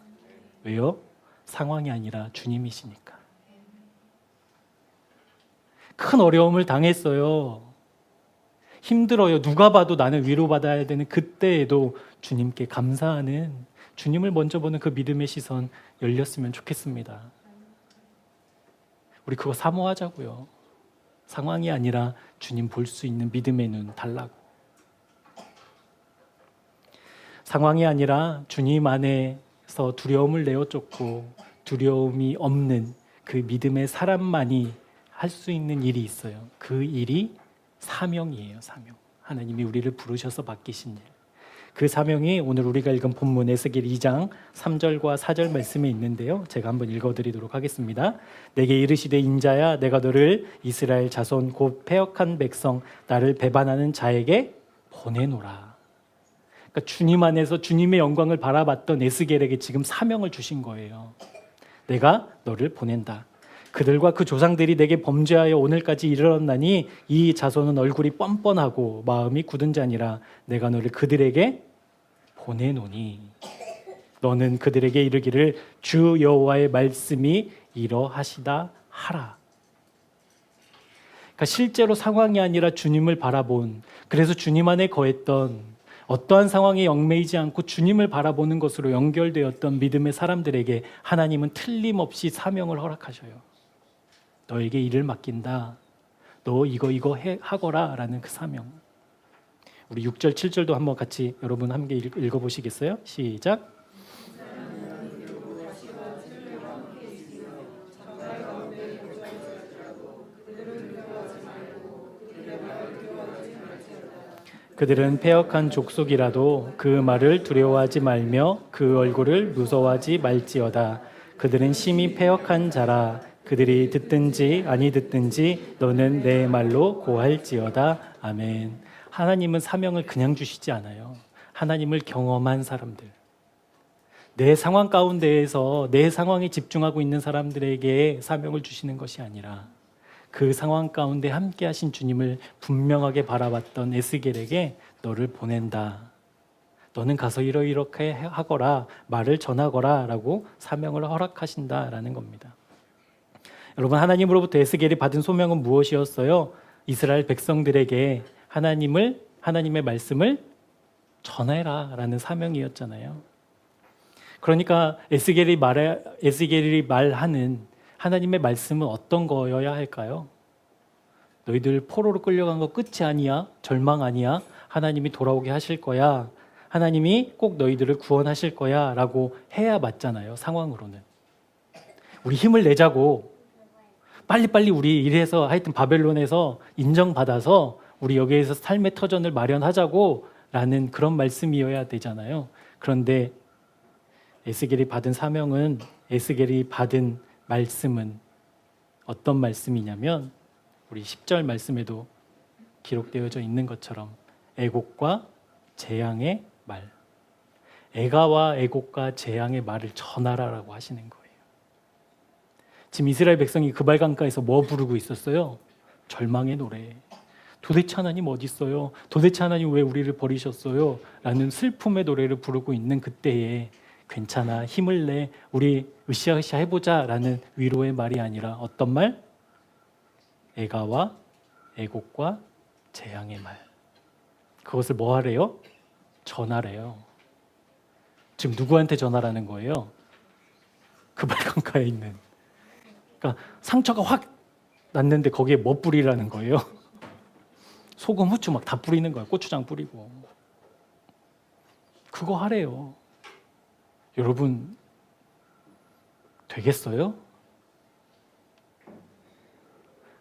왜요? 상황이 아니라 주님이시니까. 큰 어려움을 당했어요. 힘들어요. 누가 봐도 나는 위로받아야 되는 그때에도 주님께 감사하는, 주님을 먼저 보는 그 믿음의 시선 열렸으면 좋겠습니다. 우리 그거 사모하자고요. 상황이 아니라 주님 볼 수 있는 믿음의 눈 달라고. 상황이 아니라 주님 안에서 두려움을 내어 쫓고 두려움이 없는 그 믿음의 사람만이 할 수 있는 일이 있어요. 그 일이 사명이에요. 사명. 하나님이 우리를 부르셔서 맡기신 일. 그 사명이 오늘 우리가 읽은 본문 에스겔 2장 3절과 4절 말씀에 있는데요. 제가 한번 읽어드리도록 하겠습니다. 내게 이르시되 인자야, 내가 너를 이스라엘 자손 곧 패역한 백성 나를 배반하는 자에게 보내노라. 그러니까 주님 안에서 주님의 영광을 바라봤던 에스겔에게 지금 사명을 주신 거예요. 내가 너를 보낸다. 그들과 그 조상들이 내게 범죄하여 오늘까지 이르렀나니 이 자손은 얼굴이 뻔뻔하고 마음이 굳은 자니라. 내가 너를 그들에게 보내노니 너는 그들에게 이르기를 주 여호와의 말씀이 이러하시다 하라. 그러니까 실제로 상황이 아니라 주님을 바라본, 그래서 주님 안에 거했던, 어떠한 상황에 얽매이지 않고 주님을 바라보는 것으로 연결되었던 믿음의 사람들에게 하나님은 틀림없이 사명을 허락하셔요. 너에게 일을 맡긴다. 너 이거 하거라 라는 그 사명. 우리 6절 7절도 한번 같이 여러분 함께 읽어보시겠어요? 시작. 그들은 패역한 족속이라도 그 말을 두려워하지 말며 그 얼굴을 무서워하지 말지어다. 그들은 심히 패역한 자라. 그들이 듣든지 아니 듣든지 너는 내 말로 고할지어다. 아멘. 하나님은 사명을 그냥 주시지 않아요. 하나님을 경험한 사람들, 내 상황 가운데에서 내 상황에 집중하고 있는 사람들에게 사명을 주시는 것이 아니라 그 상황 가운데 함께 하신 주님을 분명하게 바라봤던 에스겔에게 너를 보낸다. 너는 가서 이렇게 하거라. 말을 전하거라 라고 사명을 허락하신다라는 겁니다. 여러분, 하나님으로부터 에스겔이 받은 소명은 무엇이었어요? 이스라엘 백성들에게 하나님의 말씀을 전해라 라는 사명이었잖아요. 그러니까 에스겔이 말하는 하나님의 말씀은 어떤 거여야 할까요? 너희들 포로로 끌려간 거 끝이 아니야? 절망 아니야? 하나님이 돌아오게 하실 거야. 하나님이 꼭 너희들을 구원하실 거야 라고 해야 맞잖아요. 상황으로는. 우리 힘을 내자고 빨리빨리 우리 이래서 하여튼 바벨론에서 인정받아서 우리 여기에서 삶의 터전을 마련하자고 라는 그런 말씀이어야 되잖아요. 그런데 에스겔이 받은 사명은, 에스겔이 받은 말씀은 어떤 말씀이냐면 우리 10절 말씀에도 기록되어져 있는 것처럼 애곡과 재앙의 말, 애가와 애곡과 재앙의 말을 전하라라고 하시는 거예요. 지금 이스라엘 백성이 그발 강가에서 뭐 부르고 있었어요? 절망의 노래. 도대체 하나님 어디 있어요? 도대체 하나님 왜 우리를 버리셨어요? 라는 슬픔의 노래를 부르고 있는 그때에 괜찮아, 힘을 내, 우리 으쌰으쌰 해보자 라는 위로의 말이 아니라 어떤 말? 애가와 애곡과 재앙의 말. 그것을 뭐 하래요? 전하래요. 지금 누구한테 전하라는 거예요? 그발 강가에 있는. 그러니까 상처가 확 났는데 거기에 뭐 뿌리라는 거예요? 소금, 후추 막 다 뿌리는 거예요. 고추장 뿌리고. 그거 하래요. 여러분, 되겠어요?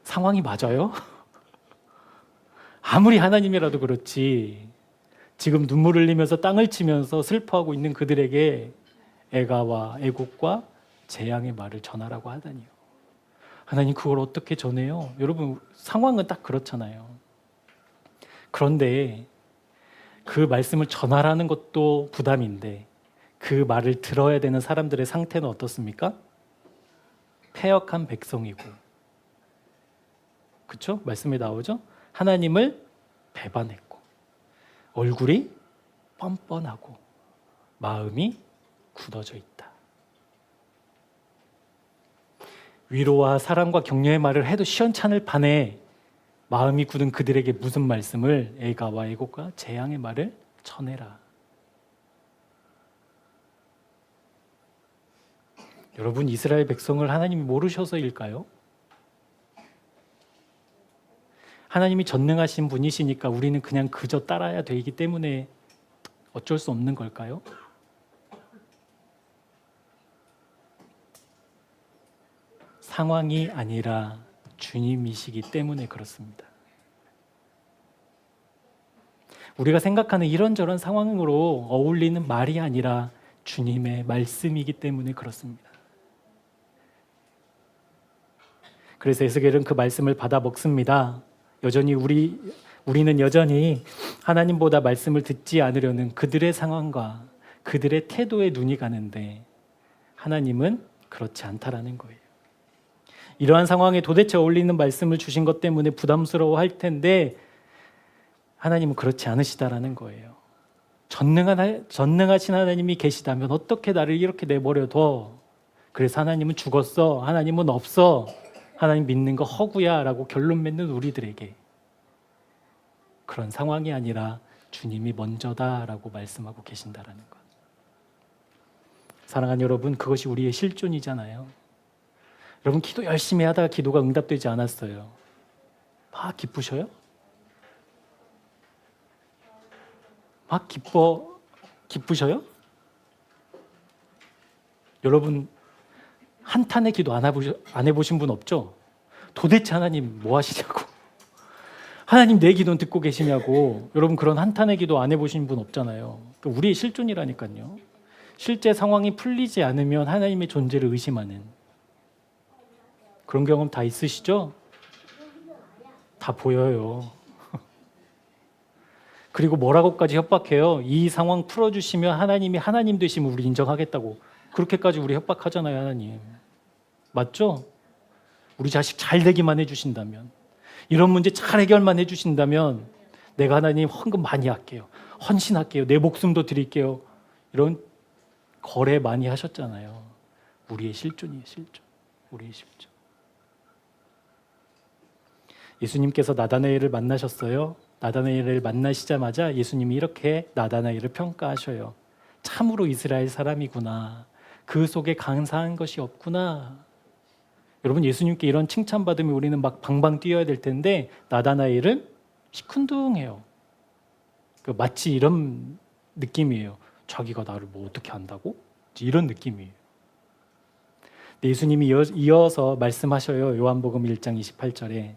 상황이 맞아요? 아무리 하나님이라도 그렇지 지금 눈물 흘리면서 땅을 치면서 슬퍼하고 있는 그들에게 애가와 애곡과 재앙의 말을 전하라고 하다니요. 하나님 그걸 어떻게 전해요? 여러분 상황은 딱 그렇잖아요. 그런데 그 말씀을 전하라는 것도 부담인데 그 말을 들어야 되는 사람들의 상태는 어떻습니까? 패역한 백성이고, 그렇죠? 말씀에 나오죠? 하나님을 배반했고 얼굴이 뻔뻔하고 마음이 굳어져 있다. 위로와 사랑과 격려의 말을 해도 시원찮을 판에 마음이 굳은 그들에게 무슨 말씀을 애가와 애곡과 재앙의 말을 전해라. 여러분 이스라엘 백성을 하나님이 모르셔서일까요? 하나님이 전능하신 분이시니까 우리는 그냥 그저 따라야 되기 때문에 어쩔 수 없는 걸까요? 상황이 아니라 주님이시기 때문에 그렇습니다. 우리가 생각하는 이런저런 상황으로 어울리는 말이 아니라 주님의 말씀이기 때문에 그렇습니다. 그래서 에스겔은 그 말씀을 받아 먹습니다. 여전히 우리는 여전히 하나님보다 말씀을 듣지 않으려는 그들의 상황과 그들의 태도에 눈이 가는데 하나님은 그렇지 않다라는 거예요. 이러한 상황에 도대체 어울리는 말씀을 주신 것 때문에 부담스러워할 텐데 하나님은 그렇지 않으시다라는 거예요. 전능하신 하나님이 계시다면 어떻게 나를 이렇게 내버려둬? 그래서 하나님은 죽었어, 하나님은 없어, 하나님 믿는 거 허구야 라고 결론 맺는 우리들에게 그런 상황이 아니라 주님이 먼저다라고 말씀하고 계신다라는 것. 사랑하는 여러분, 그것이 우리의 실존이잖아요. 여러분 기도 열심히 하다가 기도가 응답되지 않았어요. 막 기쁘셔요? 막 기쁘셔요? 여러분 한탄의 기도 안 해보신 분 없죠? 도대체 하나님 뭐 하시냐고, 하나님 내 기도는 듣고 계시냐고. 여러분 그런 한탄의 기도 안 해보신 분 없잖아요. 그러니까 우리의 실존이라니까요. 실제 상황이 풀리지 않으면 하나님의 존재를 의심하는 그런 경험 다 있으시죠? 다 보여요. 그리고 뭐라고까지 협박해요? 이 상황 풀어주시면 하나님이 하나님 되시면 우리 인정하겠다고. 그렇게까지 우리 협박하잖아요, 하나님. 맞죠? 우리 자식 잘 되기만 해주신다면, 이런 문제 잘 해결만 해주신다면 내가 하나님 헌금 많이 할게요, 헌신할게요, 내 목숨도 드릴게요. 이런 거래 많이 하셨잖아요. 우리의 실존이에요, 실존. 우리의 실존. 예수님께서 나다나엘을 만나셨어요. 나다나엘을 만나시자마자 예수님이 이렇게 나다나엘을 평가하셔요. 참으로 이스라엘 사람이구나. 그 속에 간사한 것이 없구나. 여러분 예수님께 이런 칭찬받으면 우리는 막 방방 뛰어야 될 텐데 나다나엘은 시큰둥해요. 마치 이런 느낌이에요. 자기가 나를 뭐 어떻게 안다고? 이런 느낌이에요. 예수님이 이어서 말씀하셔요. 요한복음 1장 28절에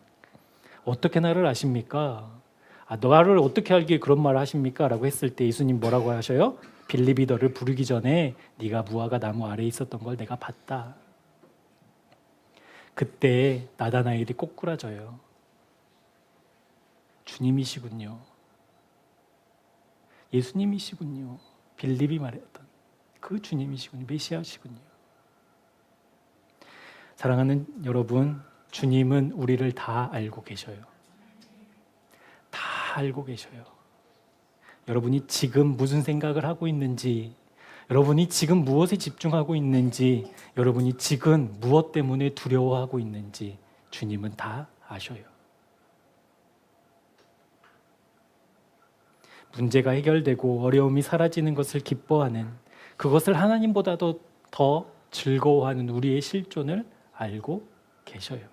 어떻게 나를 아십니까? 너를 어떻게 알기에 그런 말을 하십니까? 라고 했을 때 예수님 뭐라고 하셔요? 빌립이 너를 부르기 전에 네가 무화과 나무 아래에 있었던 걸 내가 봤다. 그때 나다나엘이 꼬꾸라져요. 주님이시군요. 예수님이시군요. 빌립이 말했던 그 주님이시군요. 메시아시군요. 사랑하는 여러분, 주님은 우리를 다 알고 계셔요. 다 알고 계셔요. 여러분이 지금 무슨 생각을 하고 있는지, 여러분이 지금 무엇에 집중하고 있는지, 여러분이 지금 무엇 때문에 두려워하고 있는지 주님은 다 아셔요. 문제가 해결되고 어려움이 사라지는 것을 기뻐하는, 그것을 하나님보다도 더 즐거워하는 우리의 실존을 알고 계셔요.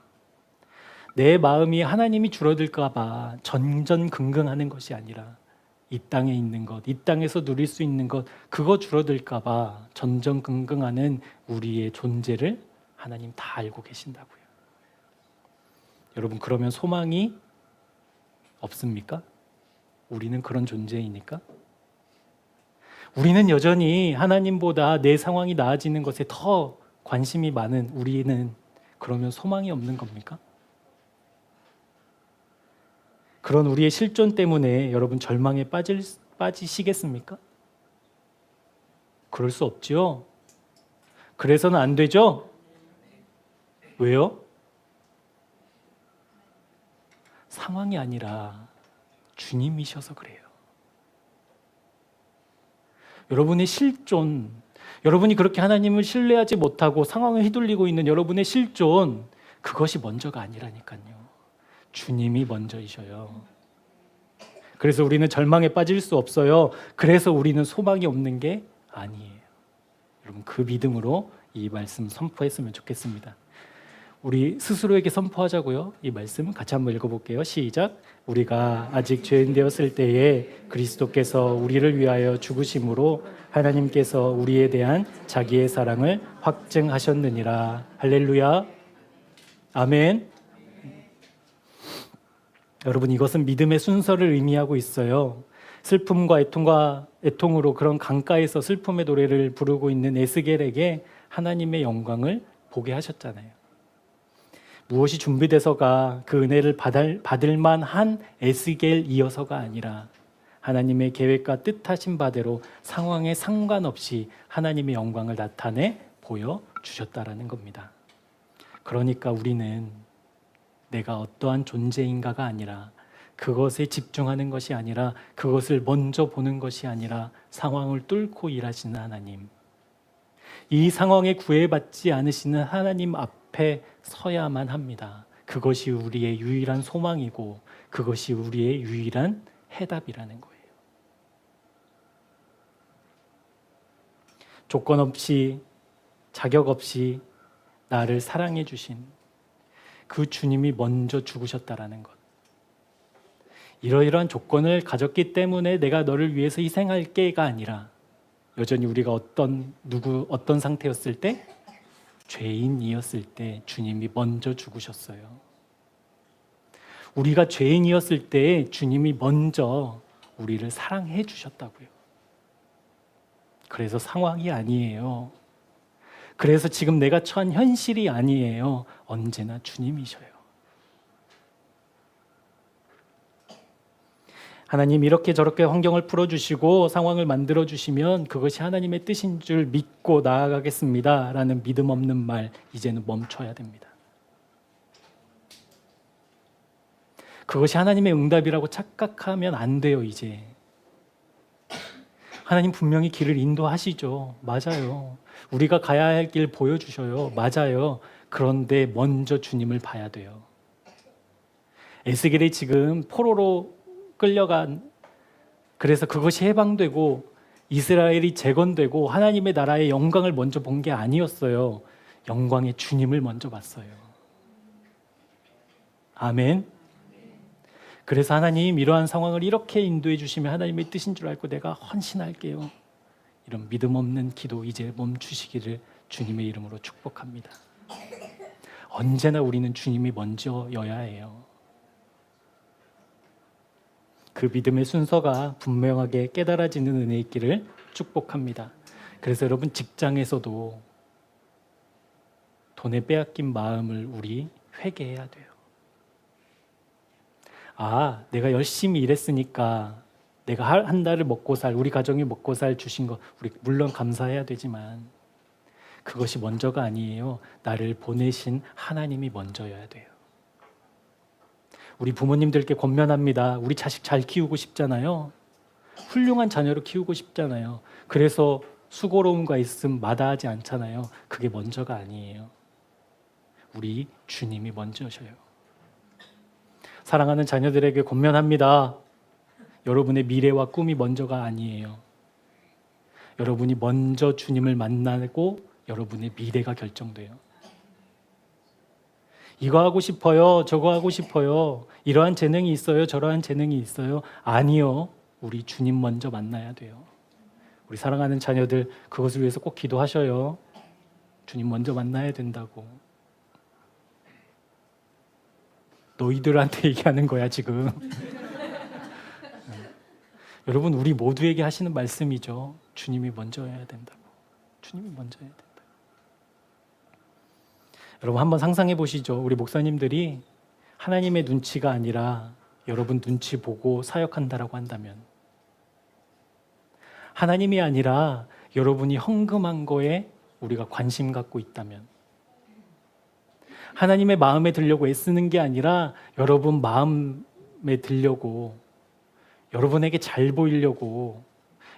내 마음이 하나님이 줄어들까 봐 전전긍긍하는 것이 아니라 이 땅에 있는 것, 이 땅에서 누릴 수 있는 것, 그거 줄어들까 봐 전전긍긍하는 우리의 존재를 하나님 다 알고 계신다고요. 여러분, 그러면 소망이 없습니까? 우리는 그런 존재이니까. 우리는 여전히 하나님보다 내 상황이 나아지는 것에 더 관심이 많은 우리는 그러면 소망이 없는 겁니까? 그런 우리의 실존 때문에 여러분 절망에 빠지시겠습니까? 그럴 수 없죠. 그래서는 안 되죠. 왜요? 상황이 아니라 주님이셔서 그래요. 여러분의 실존, 여러분이 그렇게 하나님을 신뢰하지 못하고 상황을 휘둘리고 있는 여러분의 실존, 그것이 먼저가 아니라니까요. 주님이 먼저이셔요. 그래서 우리는 절망에 빠질 수 없어요. 그래서 우리는 소망이 없는 게 아니에요. 여러분, 그 믿음으로 이 말씀 선포했으면 좋겠습니다. 우리 스스로에게 선포하자고요. 이 말씀 같이 한번 읽어볼게요. 시작. 우리가 아직 죄인 되었을 때에 그리스도께서 우리를 위하여 죽으심으로 하나님께서 우리에 대한 자기의 사랑을 확증하셨느니라. 할렐루야. 아멘. 여러분, 이것은 믿음의 순서를 의미하고 있어요. 슬픔과 애통으로 그런 강가에서 슬픔의 노래를 부르고 있는 에스겔에게 하나님의 영광을 보게 하셨잖아요. 무엇이 준비돼서가 그 은혜를 받을 만한 에스겔이어서가 아니라 하나님의 계획과 뜻하신 바대로 상황에 상관없이 하나님의 영광을 나타내 보여주셨다라는 겁니다. 그러니까 우리는 내가 어떠한 존재인가가 아니라, 그것에 집중하는 것이 아니라, 그것을 먼저 보는 것이 아니라 상황을 뚫고 일하시는 하나님, 이 상황에 구애받지 않으시는 하나님 앞에 서야만 합니다. 그것이 우리의 유일한 소망이고 그것이 우리의 유일한 해답이라는 거예요. 조건 없이, 자격 없이 나를 사랑해 주신 그 주님이 먼저 죽으셨다라는 것. 이러이러한 조건을 가졌기 때문에 내가 너를 위해서 희생할게가 아니라, 여전히 우리가 어떤 상태였을 때? 죄인이었을 때 주님이 먼저 죽으셨어요. 우리가 죄인이었을 때 주님이 먼저 우리를 사랑해 주셨다고요. 그래서 상황이 아니에요. 그래서 지금 내가 처한 현실이 아니에요. 언제나 주님이셔요. 하나님 이렇게 저렇게 환경을 풀어주시고 상황을 만들어주시면 그것이 하나님의 뜻인 줄 믿고 나아가겠습니다 라는 믿음 없는 말, 이제는 멈춰야 됩니다. 그것이 하나님의 응답이라고 착각하면 안 돼요. 이제 하나님 분명히 길을 인도하시죠. 맞아요. 우리가 가야 할 길 보여주셔요. 맞아요. 그런데 먼저 주님을 봐야 돼요. 에스겔이 지금 포로로 끌려간, 그래서 그것이 해방되고 이스라엘이 재건되고 하나님의 나라의 영광을 먼저 본 게 아니었어요. 영광의 주님을 먼저 봤어요. 아멘. 그래서 하나님 이러한 상황을 이렇게 인도해 주시면 하나님의 뜻인 줄 알고 내가 헌신할게요. 이런 믿음 없는 기도 이제 멈추시기를 주님의 이름으로 축복합니다. 언제나 우리는 주님이 먼저여야 해요. 그 믿음의 순서가 분명하게 깨달아지는 은혜 있기를 축복합니다. 그래서 여러분, 직장에서도 돈에 빼앗긴 마음을 우리 회개해야 돼요. 아, 내가 열심히 일했으니까 내가 한 달을 먹고 살, 우리 가정이 먹고 살 주신 거 우리 물론 감사해야 되지만 그것이 먼저가 아니에요. 나를 보내신 하나님이 먼저여야 돼요. 우리 부모님들께 권면합니다. 우리 자식 잘 키우고 싶잖아요. 훌륭한 자녀로 키우고 싶잖아요. 그래서 수고로움과 있음 마다하지 않잖아요. 그게 먼저가 아니에요. 우리 주님이 먼저셔요. 사랑하는 자녀들에게 권면합니다. 여러분의 미래와 꿈이 먼저가 아니에요. 여러분이 먼저 주님을 만나고 여러분의 미래가 결정돼요. 이거 하고 싶어요. 저거 하고 싶어요. 이러한 재능이 있어요. 저러한 재능이 있어요. 아니요. 우리 주님 먼저 만나야 돼요. 우리 사랑하는 자녀들 그것을 위해서 꼭 기도하셔요. 주님 먼저 만나야 된다고. 너희들한테 얘기하는 거야 지금. 여러분 우리 모두에게 하시는 말씀이죠. 주님이 먼저 해야 된다고. 주님이 먼저 해야 된다. 여러분 한번 상상해 보시죠. 우리 목사님들이 하나님의 눈치가 아니라 여러분 눈치 보고 사역한다라고 한다면, 하나님이 아니라 여러분이 헌금한 거에 우리가 관심 갖고 있다면, 하나님의 마음에 들려고 애쓰는 게 아니라 여러분 마음에 들려고, 여러분에게 잘 보이려고,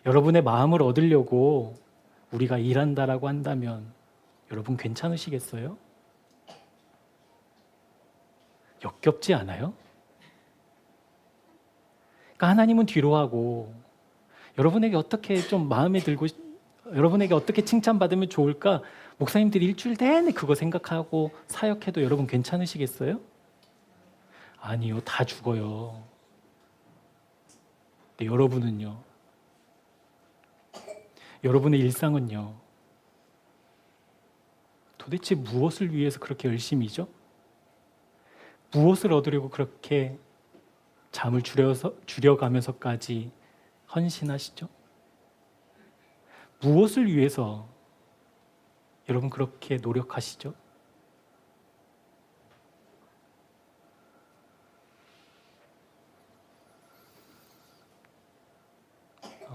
여러분의 마음을 얻으려고 우리가 일한다라고 한다면 여러분 괜찮으시겠어요? 역겹지 않아요? 그러니까 하나님은 뒤로 하고 여러분에게 어떻게 좀 마음에 들고 여러분에게 어떻게 칭찬받으면 좋을까? 목사님들이 일주일 내내 그거 생각하고 사역해도 여러분 괜찮으시겠어요? 아니요, 다 죽어요. 근데 여러분은요? 여러분의 일상은요? 도대체 무엇을 위해서 그렇게 열심히죠? 무엇을 얻으려고 그렇게 잠을 줄여가면서까지 헌신하시죠? 무엇을 위해서 여러분 그렇게 노력하시죠?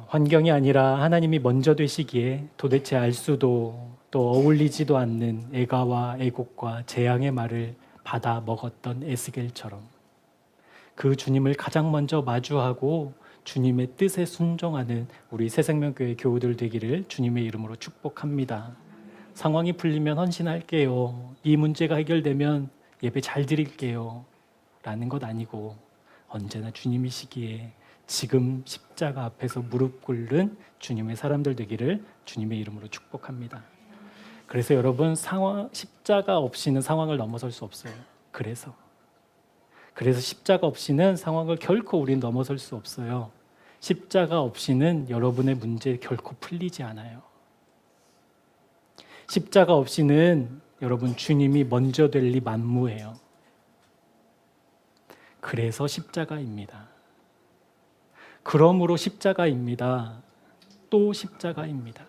환경이 아니라 하나님이 먼저 되시기에 도대체 알 수도 또 어울리지도 않는 애가와 애곡과 재앙의 말을 받아 먹었던 에스겔처럼 그 주님을 가장 먼저 마주하고 주님의 뜻에 순종하는 우리 새생명교회 교우들 되기를 주님의 이름으로 축복합니다. 상황이 풀리면 헌신할게요. 이 문제가 해결되면 예배 잘 드릴게요. 라는 것 아니고 언제나 주님이시기에 지금 십자가 앞에서 무릎 꿇는 주님의 사람들 되기를 주님의 이름으로 축복합니다. 그래서 여러분 십자가 없이는 상황을 넘어설 수 없어요. 그래서 십자가 없이는 상황을 결코 우린 넘어설 수 없어요. 십자가 없이는 여러분의 문제 결코 풀리지 않아요. 십자가 없이는 여러분 주님이 먼저 될 리 만무해요. 그래서 십자가입니다. 그러므로 십자가입니다. 또 십자가입니다.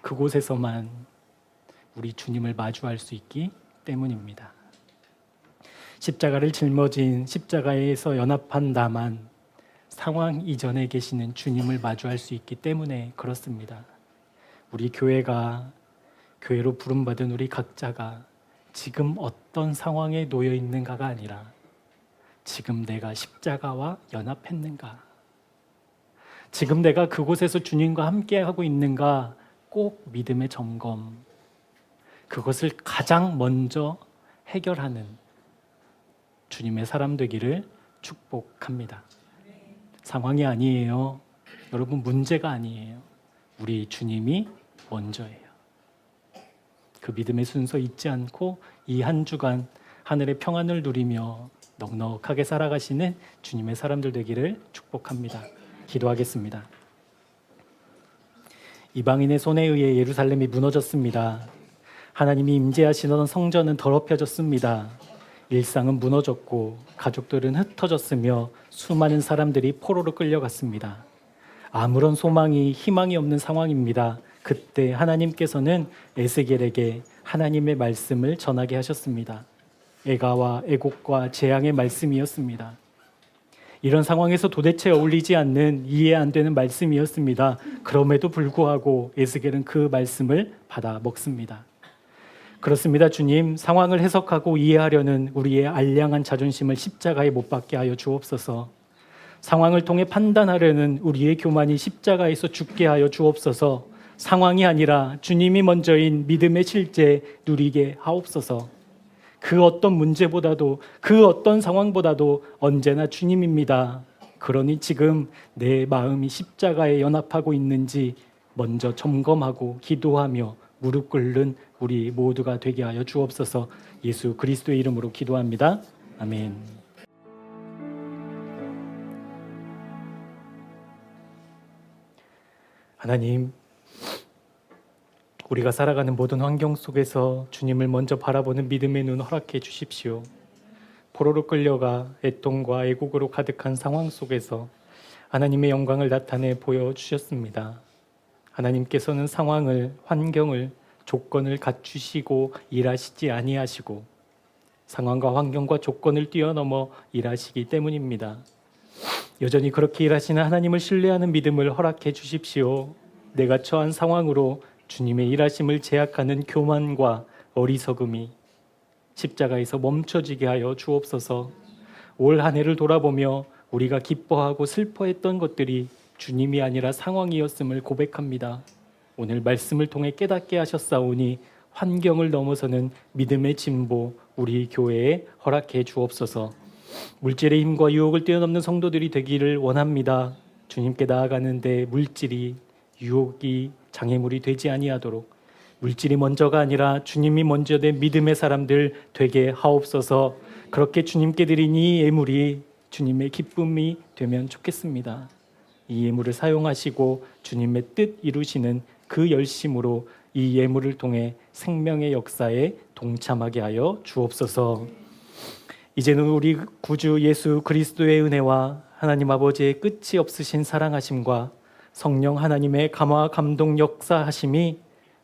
그곳에서만 우리 주님을 마주할 수 있기 때문입니다. 십자가를 짊어진 십자가에서 연합한 나만 상황 이전에 계시는 주님을 마주할 수 있기 때문에 그렇습니다. 우리 교회로 부름받은 우리 각자가 지금 어떤 상황에 놓여 있는가가 아니라 지금 내가 십자가와 연합했는가, 지금 내가 그곳에서 주님과 함께하고 있는가, 꼭 믿음의 점검, 그것을 가장 먼저 해결하는 주님의 사람 되기를 축복합니다. 상황이 아니에요. 여러분 문제가 아니에요. 우리 주님이 먼저예요. 그 믿음의 순서 잊지 않고 이 한 주간 하늘의 평안을 누리며 넉넉하게 살아가시는 주님의 사람들 되기를 축복합니다. 기도하겠습니다. 이방인의 손에 의해 예루살렘이 무너졌습니다. 하나님이 임재하시던 성전은 더럽혀졌습니다. 일상은 무너졌고 가족들은 흩어졌으며 수많은 사람들이 포로로 끌려갔습니다. 아무런 소망이 희망이 없는 상황입니다. 그때 하나님께서는 에스겔에게 하나님의 말씀을 전하게 하셨습니다. 애가와 애곡과 재앙의 말씀이었습니다. 이런 상황에서 도대체 어울리지 않는, 이해 안 되는 말씀이었습니다. 그럼에도 불구하고 에스겔은 그 말씀을 받아 먹습니다. 그렇습니다. 주님, 상황을 해석하고 이해하려는 우리의 알량한 자존심을 십자가에 못 박게 하여 주옵소서. 상황을 통해 판단하려는 우리의 교만이 십자가에서 죽게 하여 주옵소서. 상황이 아니라 주님이 먼저인 믿음의 실제 누리게 하옵소서. 그 어떤 문제보다도, 그 어떤 상황보다도 언제나 주님입니다. 그러니 지금 내 마음이 십자가에 연합하고 있는지 먼저 점검하고 기도하며 무릎 꿇는 우리 모두가 되게 하여 주옵소서. 예수 그리스도의 이름으로 기도합니다. 아멘. 하나님, 우리가 살아가는 모든 환경 속에서 주님을 먼저 바라보는 믿음의 눈 허락해 주십시오. 포로로 끌려가 애통과 애곡으로 가득한 상황 속에서 하나님의 영광을 나타내 보여주셨습니다. 하나님께서는 상황을, 환경을, 조건을 갖추시고 일하시지 아니하시고 상황과 환경과 조건을 뛰어넘어 일하시기 때문입니다. 여전히 그렇게 일하시는 하나님을 신뢰하는 믿음을 허락해 주십시오. 내가 처한 상황으로 주님의 일하심을 제약하는 교만과 어리석음이 십자가에서 멈춰지게 하여 주옵소서. 올 한 해를 돌아보며 우리가 기뻐하고 슬퍼했던 것들이 주님이 아니라 상황이었음을 고백합니다. 오늘 말씀을 통해 깨닫게 하셨사오니 환경을 넘어서는 믿음의 진보 우리 교회에 허락해 주옵소서. 물질의 힘과 유혹을 뛰어넘는 성도들이 되기를 원합니다. 주님께 나아가는데 물질이, 유혹이 장애물이 되지 아니하도록 물질이 먼저가 아니라 주님이 먼저 된 믿음의 사람들 되게 하옵소서. 그렇게 주님께 드린 이 예물이 주님의 기쁨이 되면 좋겠습니다. 이 예물을 사용하시고 주님의 뜻 이루시는 그 열심으로 이 예물을 통해 생명의 역사에 동참하게 하여 주옵소서. 이제는 우리 구주 예수 그리스도의 은혜와 하나님 아버지의 끝이 없으신 사랑하심과 성령 하나님의 감화 감동 역사하심이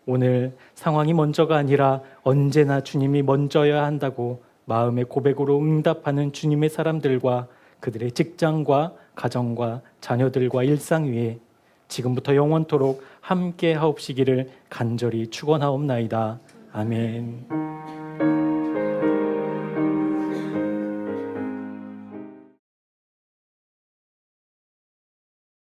오늘 상황이 먼저가 아니라 언제나 주님이 먼저여야 한다고 마음의 고백으로 응답하는 주님의 사람들과 그들의 직장과 가정과 자녀들과 일상 위에 지금부터 영원토록 함께 하옵시기를 간절히 축원하옵나이다. 아멘.